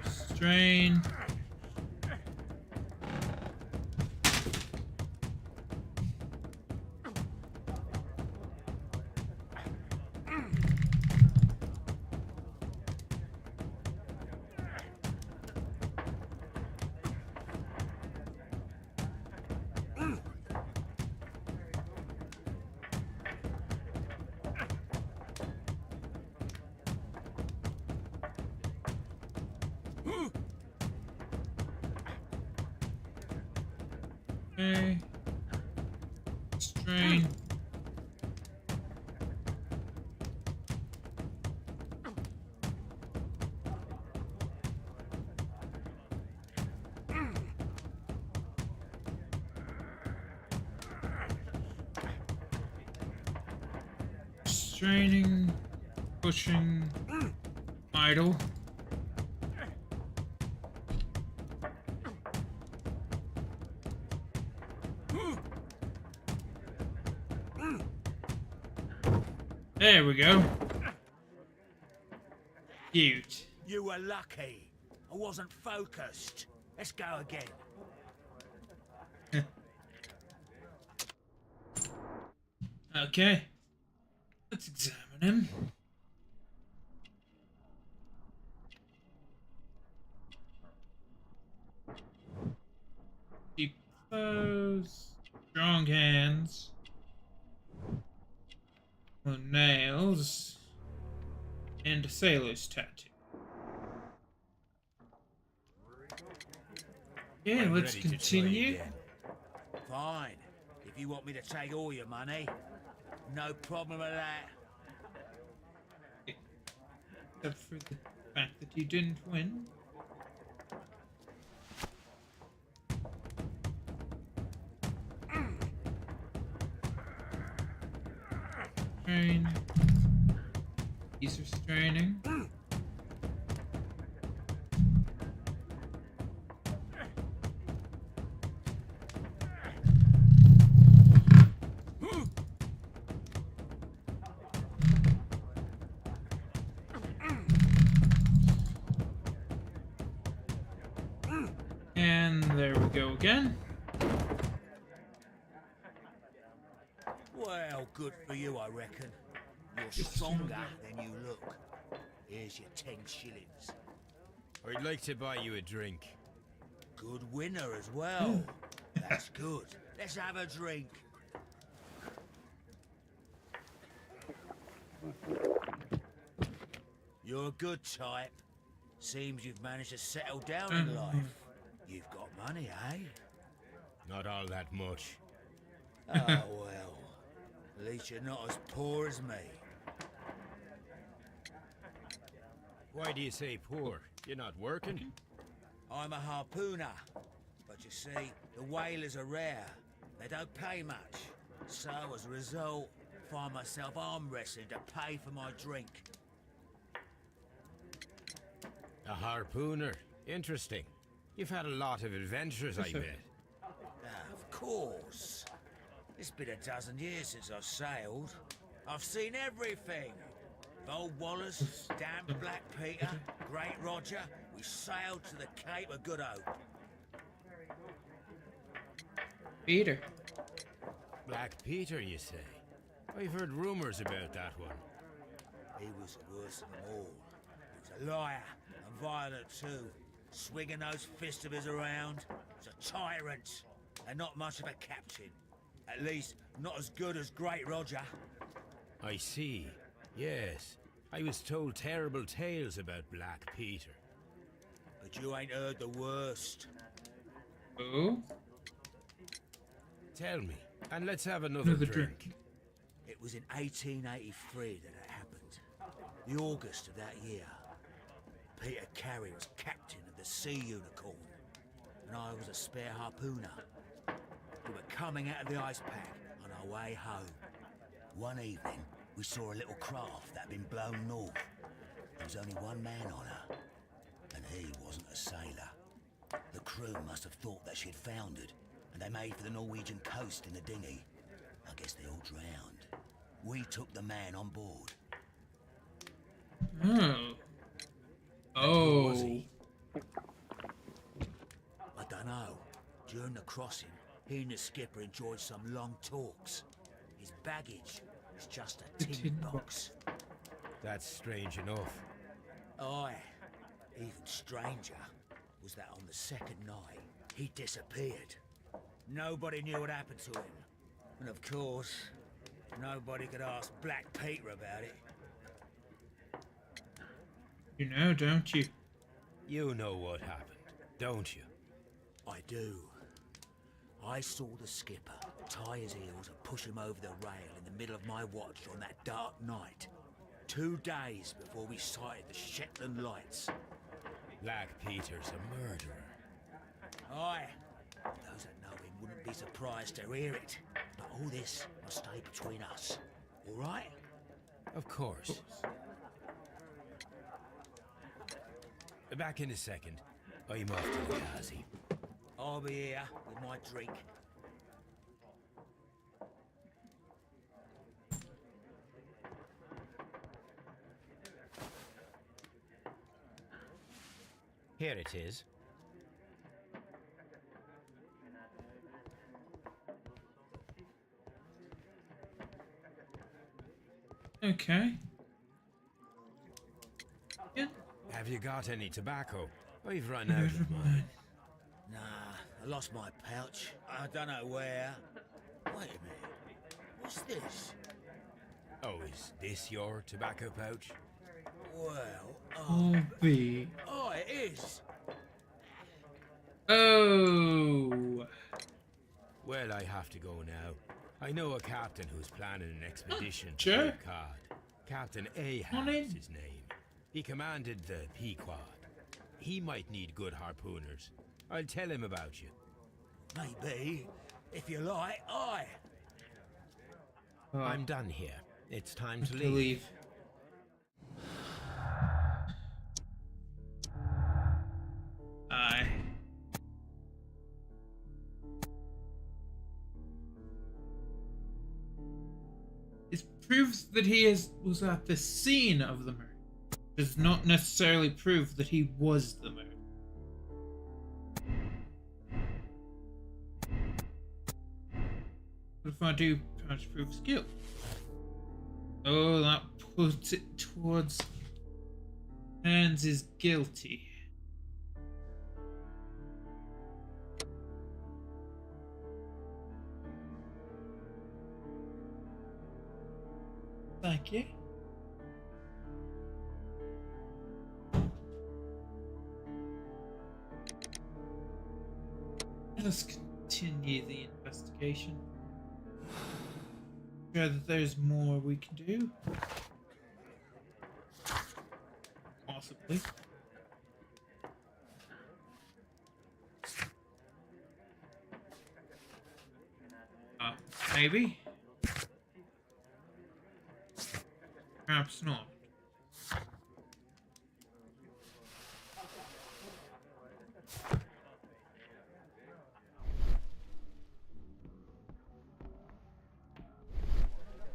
Restrain. Okay. Strain. Straining, pushing, idle. There we go. Cute. You were lucky. I wasn't focused. Let's go again. Okay. Let's examine him. Deep clothes, strong hands, no nails, and a sailor's tattoo. Yeah, I'm let's ready to trade continue. again. Fine. If you want me to take all your money, no problem with that. Except for the fact that you didn't win. Strain. These are straining. And there we go again. Well, good for you, I reckon. You're stronger than you look. Here's your 10 shillings. I'd like to buy you a drink. Good winner as well. That's good. Let's have a drink. You're a good type. Seems you've managed to settle down in life. You've got money, eh? Not all that much. Oh, well. At least you're not as poor as me. Why do you say poor? You're not working? I'm a harpooner. But you see, the whalers are rare. They don't pay much. So, as a result, find myself arm wrestling to pay for my drink. A harpooner. Interesting. You've had a lot of adventures, I bet. Of course. It's been a dozen years since I've sailed. I've seen everything. Old Wallace, damn Black Peter, Great Roger, we sailed to the Cape of Good Hope. Peter. Black Peter, you say? I've heard rumors about that one. He was the worst of them all. He was a liar, and violent too. Swinging those fists of his around. He was a tyrant, and not much of a captain. At least, not as good as Great Roger. I see. Yes. I was told terrible tales about Black Peter. But you ain't heard the worst. Oh? Tell me, and let's have another drink. It was in 1883 that it happened. The August of that year. Peter Carey was captain of the Sea Unicorn, and I was a spare harpooner. We were coming out of the ice pack on our way home. One evening, we saw a little craft that had been blown north. There was only one man on her, and he wasn't a sailor. The crew must have thought that she'd foundered, and they made for the Norwegian coast in the dinghy. I guess they all drowned. We took the man on board. Oh. Who was he? I don't know. During the crossing, he and the skipper enjoyed some long talks. His baggage was just a tin box. That's strange enough. Aye. Even stranger was that on the second night, he disappeared. Nobody knew what happened to him. And of course, nobody could ask Black Peter about it. You know, don't you? You know what happened, don't you? I do. I saw the skipper tie his heels and push him over the rail in the middle of my watch on that dark night. 2 days before we sighted the Shetland lights. Black Peter's a murderer. Aye. Those that know him wouldn't be surprised to hear it. But all this must stay between us. All right? Of course. Back in a second. I'm off to the Ghazi. I'll be here with my drink. Here it is. Okay. Yeah. Have you got any tobacco? I've run out of mine. Nah, I lost my pouch. I don't know where. Wait a minute. What's this? Oh, is this your tobacco pouch? Well, Oh, B. oh, it is. Oh. Well, I have to go now. I know a captain who's planning an expedition to Sure. Cape Cod. Captain Ahab's his name. He commanded the Pequod. He might need good harpooners. I'll tell him about you. Maybe. If you like, aye. I'm done here. It's time to To leave. leave. Aye. It proves that he was at the scene of the murder. Does not necessarily prove that he was the murderer. What if I do perhaps prove skill? Oh, that puts it towards Hans is guilty. Thank you. Let us continue the investigation. Sure that there's more we can do. Possibly. Maybe. Perhaps not.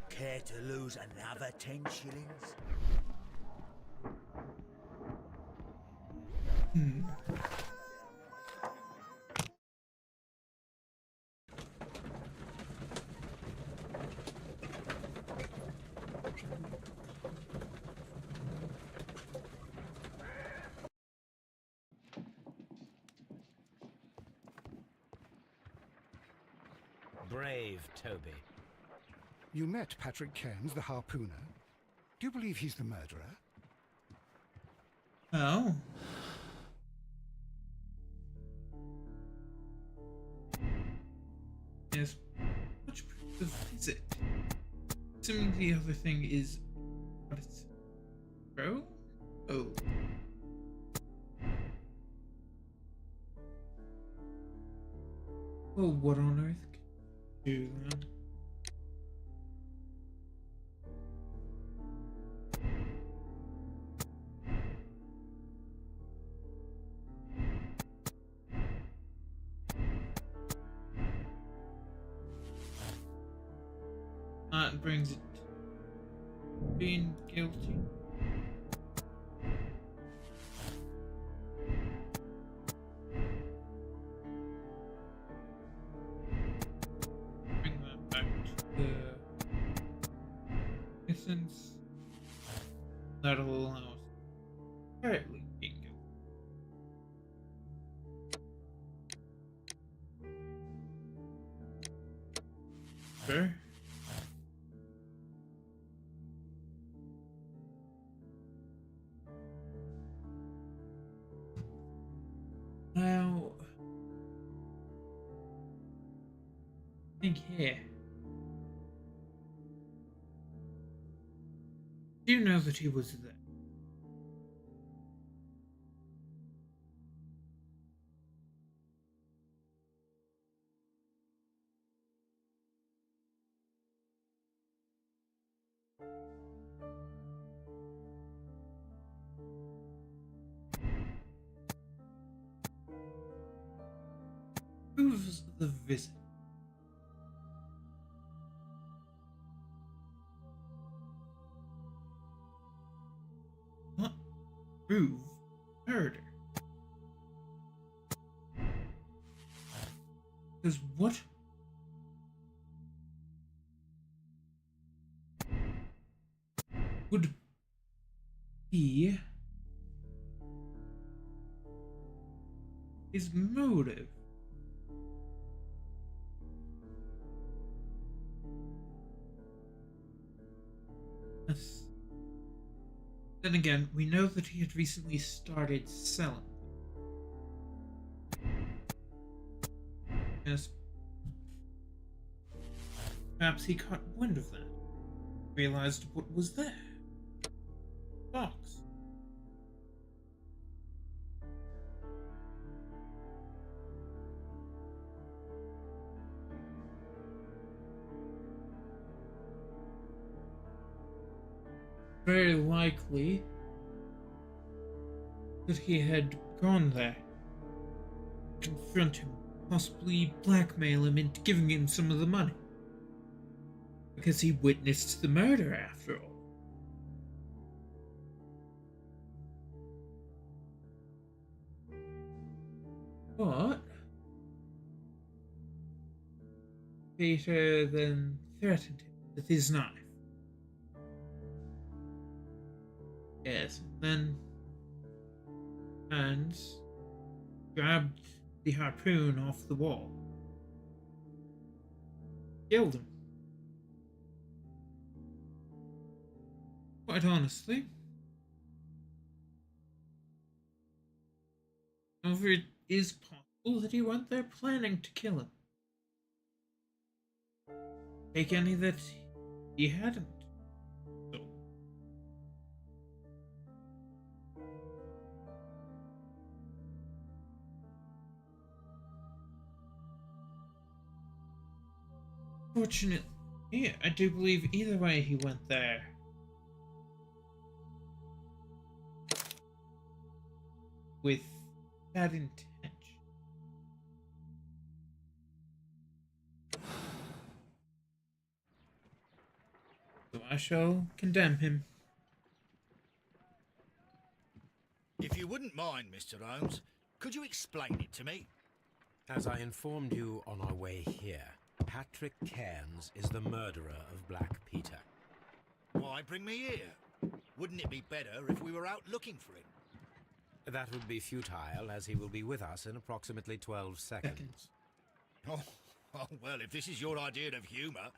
Care to lose another 10 shillings? Brave Toby. You met Patrick Cairns, the harpooner. Do you believe he's the murderer? Oh. Yes. Much proof of visit. Assuming the other thing is what it's true? Oh. Well, what on earth can you do then? That brings it to being guilty. Bring that back to the essence. That'll allow us apparently being guilty. Sure. Now, think here. Do you know that he was there? Proves the visit. What? Prove murder. Because what? Would be his motive? Yes. Then again, we know that he had recently started selling. Yes. Perhaps he caught wind of that. Realized what was there. Box. Very likely that he had gone there. Confront him, possibly blackmail him into giving him some of the money. Because he witnessed the murder, after all. But Peter then threatened him with his knife. Yes, then and grabbed the harpoon off the wall. Killed him. Quite honestly. However, it is possible that he went there planning to kill him. Take any that he hadn't. So. Fortunately, I do believe either way he went there. With that intention. So I shall condemn him. If you wouldn't mind, Mr. Holmes, could you explain it to me? As I informed you on our way here, Patrick Cairns is the murderer of Black Peter. Why bring me here? Wouldn't it be better if we were out looking for him? That would be futile, as he will be with us in approximately 12 seconds. Oh, well, if this is your idea of humour...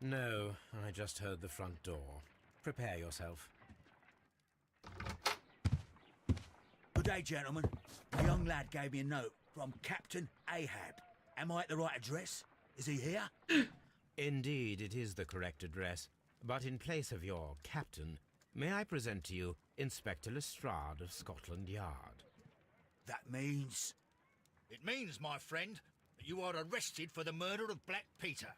No, I just heard the front door. Prepare yourself. Good day, gentlemen. A young lad gave me a note from Captain Ahab. Am I at the right address? Is he here? Indeed, it is the correct address. But in place of your captain, may I present to you Inspector Lestrade of Scotland Yard? That means... It means, my friend, that you are arrested for the murder of Black Peter.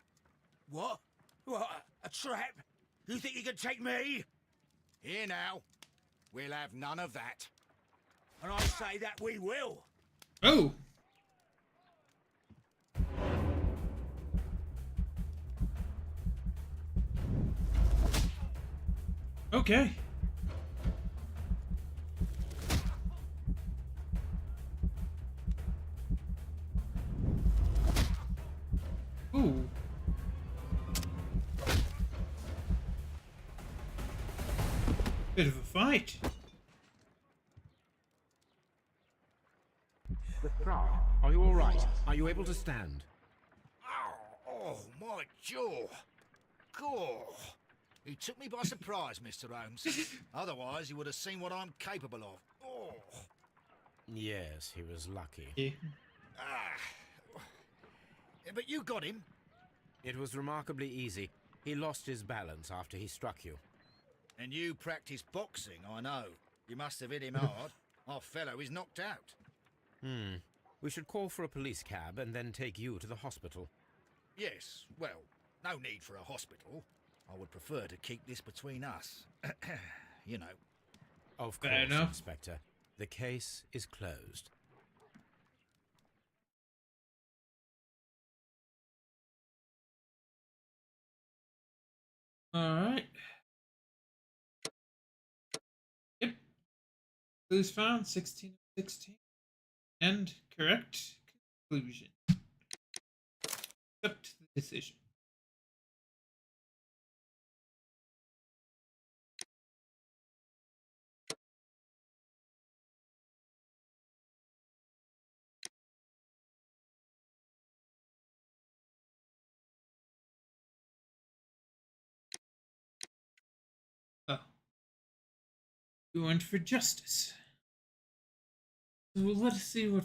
What? What? A trap? You think you can take me? Here now. We'll have none of that. And I say that we will. Oh! Okay. Ooh. Bit of a fight. Lestrade, are you all right? Are you able to stand? Oh, my jaw. Gore. He took me by surprise, Mr. Holmes. Otherwise, he would have seen what I'm capable of. Oh. Yes, he was lucky. Yeah. But you got him. It was remarkably easy. He lost his balance after he struck you. And you practice boxing, I know. You must have hit him hard. Our fellow is knocked out. We should call for a police cab and then take you to the hospital. Yes, well, no need for a hospital. I would prefer to keep this between us. You know. Of Fair course, enough. Inspector. The case is closed. Alright. Yep. Clues found 16 of 16. And correct conclusion. Accept the decision. Oh. You went for justice. So let us see what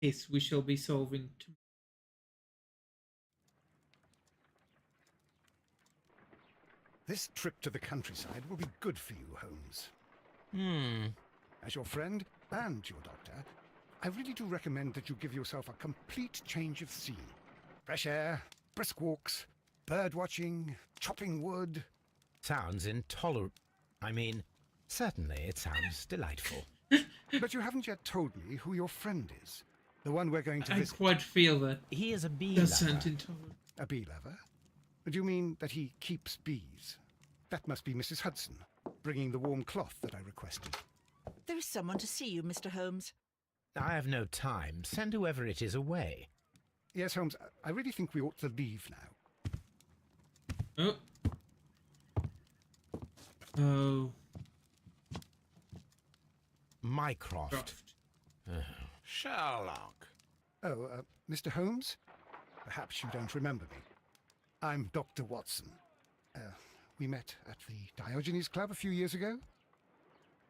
case we shall be solving tomorrow. This trip to the countryside will be good for you, Holmes. Hmm. As your friend and your doctor, I really do recommend that you give yourself a complete change of scene. Fresh air, brisk walks, bird watching, chopping wood. Sounds intolerable. I mean, certainly it sounds delightful. But you haven't yet told me who your friend is. The one we're going to I visit. quite feel that He is a bee does lover. sound intolerant. A bee lover? Do you mean that he keeps bees? That must be Mrs. Hudson, bringing the warm cloth that I requested. There is someone to see you, Mr. Holmes. I have no time. Send whoever it is away. Yes, Holmes, I really think we ought to leave now. Oh. Oh. Mycroft. Sherlock. Oh, Mr. Holmes? Perhaps you don't remember me. I'm Dr. Watson. We met at the Diogenes Club a few years ago.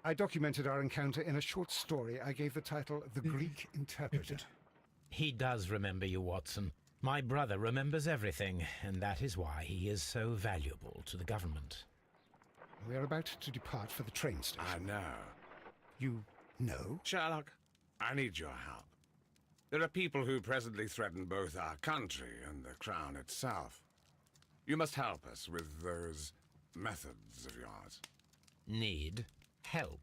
I documented our encounter in a short story I gave the title The Greek Interpreter. He does remember you, Watson. My brother remembers everything, and that is why he is so valuable to the government. We are about to depart for the train station. I know. You know? Sherlock, I need your help. There are people who presently threaten both our country and the Crown itself. You must help us with those methods of yours. Need? Help?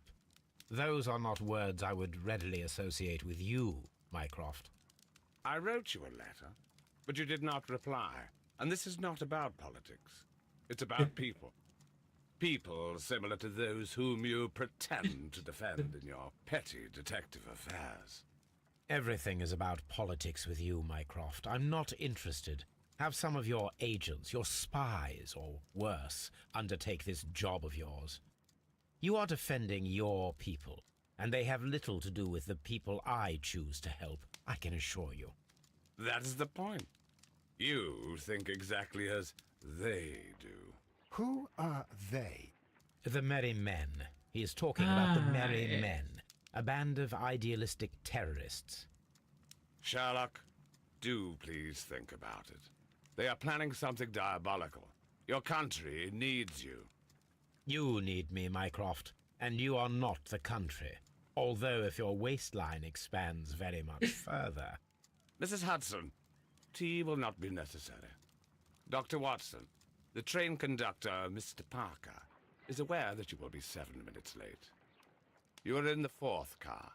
Those are not words I would readily associate with you, Mycroft. I wrote you a letter, but you did not reply. And this is not about politics. It's about people. People similar to those whom you pretend to defend in your petty detective affairs. Everything is about politics with you, Mycroft. I'm not interested. Have some of your agents, your spies, or worse, undertake this job of yours. You are defending your people, and they have little to do with the people I choose to help, I can assure you. That is the point. You think exactly as they do. Who are they? The Merry Men. He is talking about the Merry Men, a band of idealistic terrorists. Sherlock, do please think about it. They are planning something diabolical. Your country needs you. You need me, Mycroft, and you are not the country. Although if your waistline expands very much further. Mrs. Hudson, tea will not be necessary. Dr. Watson, the train conductor, Mr. Parker, is aware that you will be 7 minutes late. You are in the 4th car.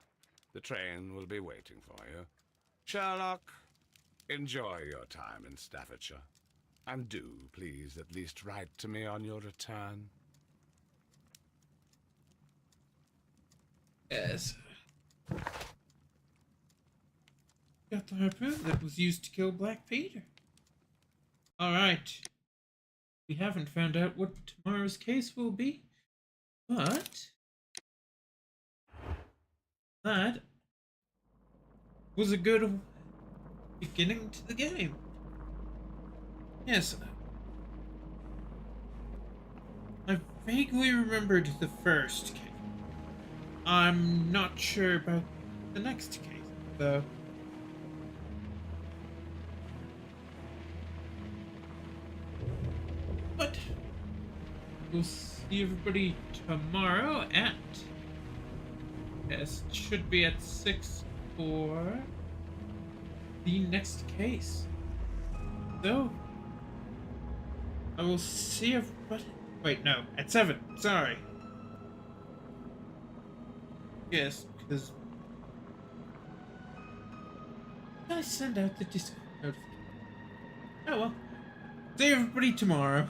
The train will be waiting for you. Sherlock, enjoy your time in Staffordshire. And do, please, at least write to me on your return. Yes. Got the harpoon that was used to kill Black Peter. Alright. We haven't found out what tomorrow's case will be, but that was a good beginning to the game. Yes. I vaguely remembered the first case. I'm not sure about the next case, though. But we'll see everybody tomorrow at... Yes, it should be at 6 for the next case. So, I will see everybody... Wait, no, at 7, sorry. Yes, because I send out the Discord notification. Oh well. See everybody tomorrow.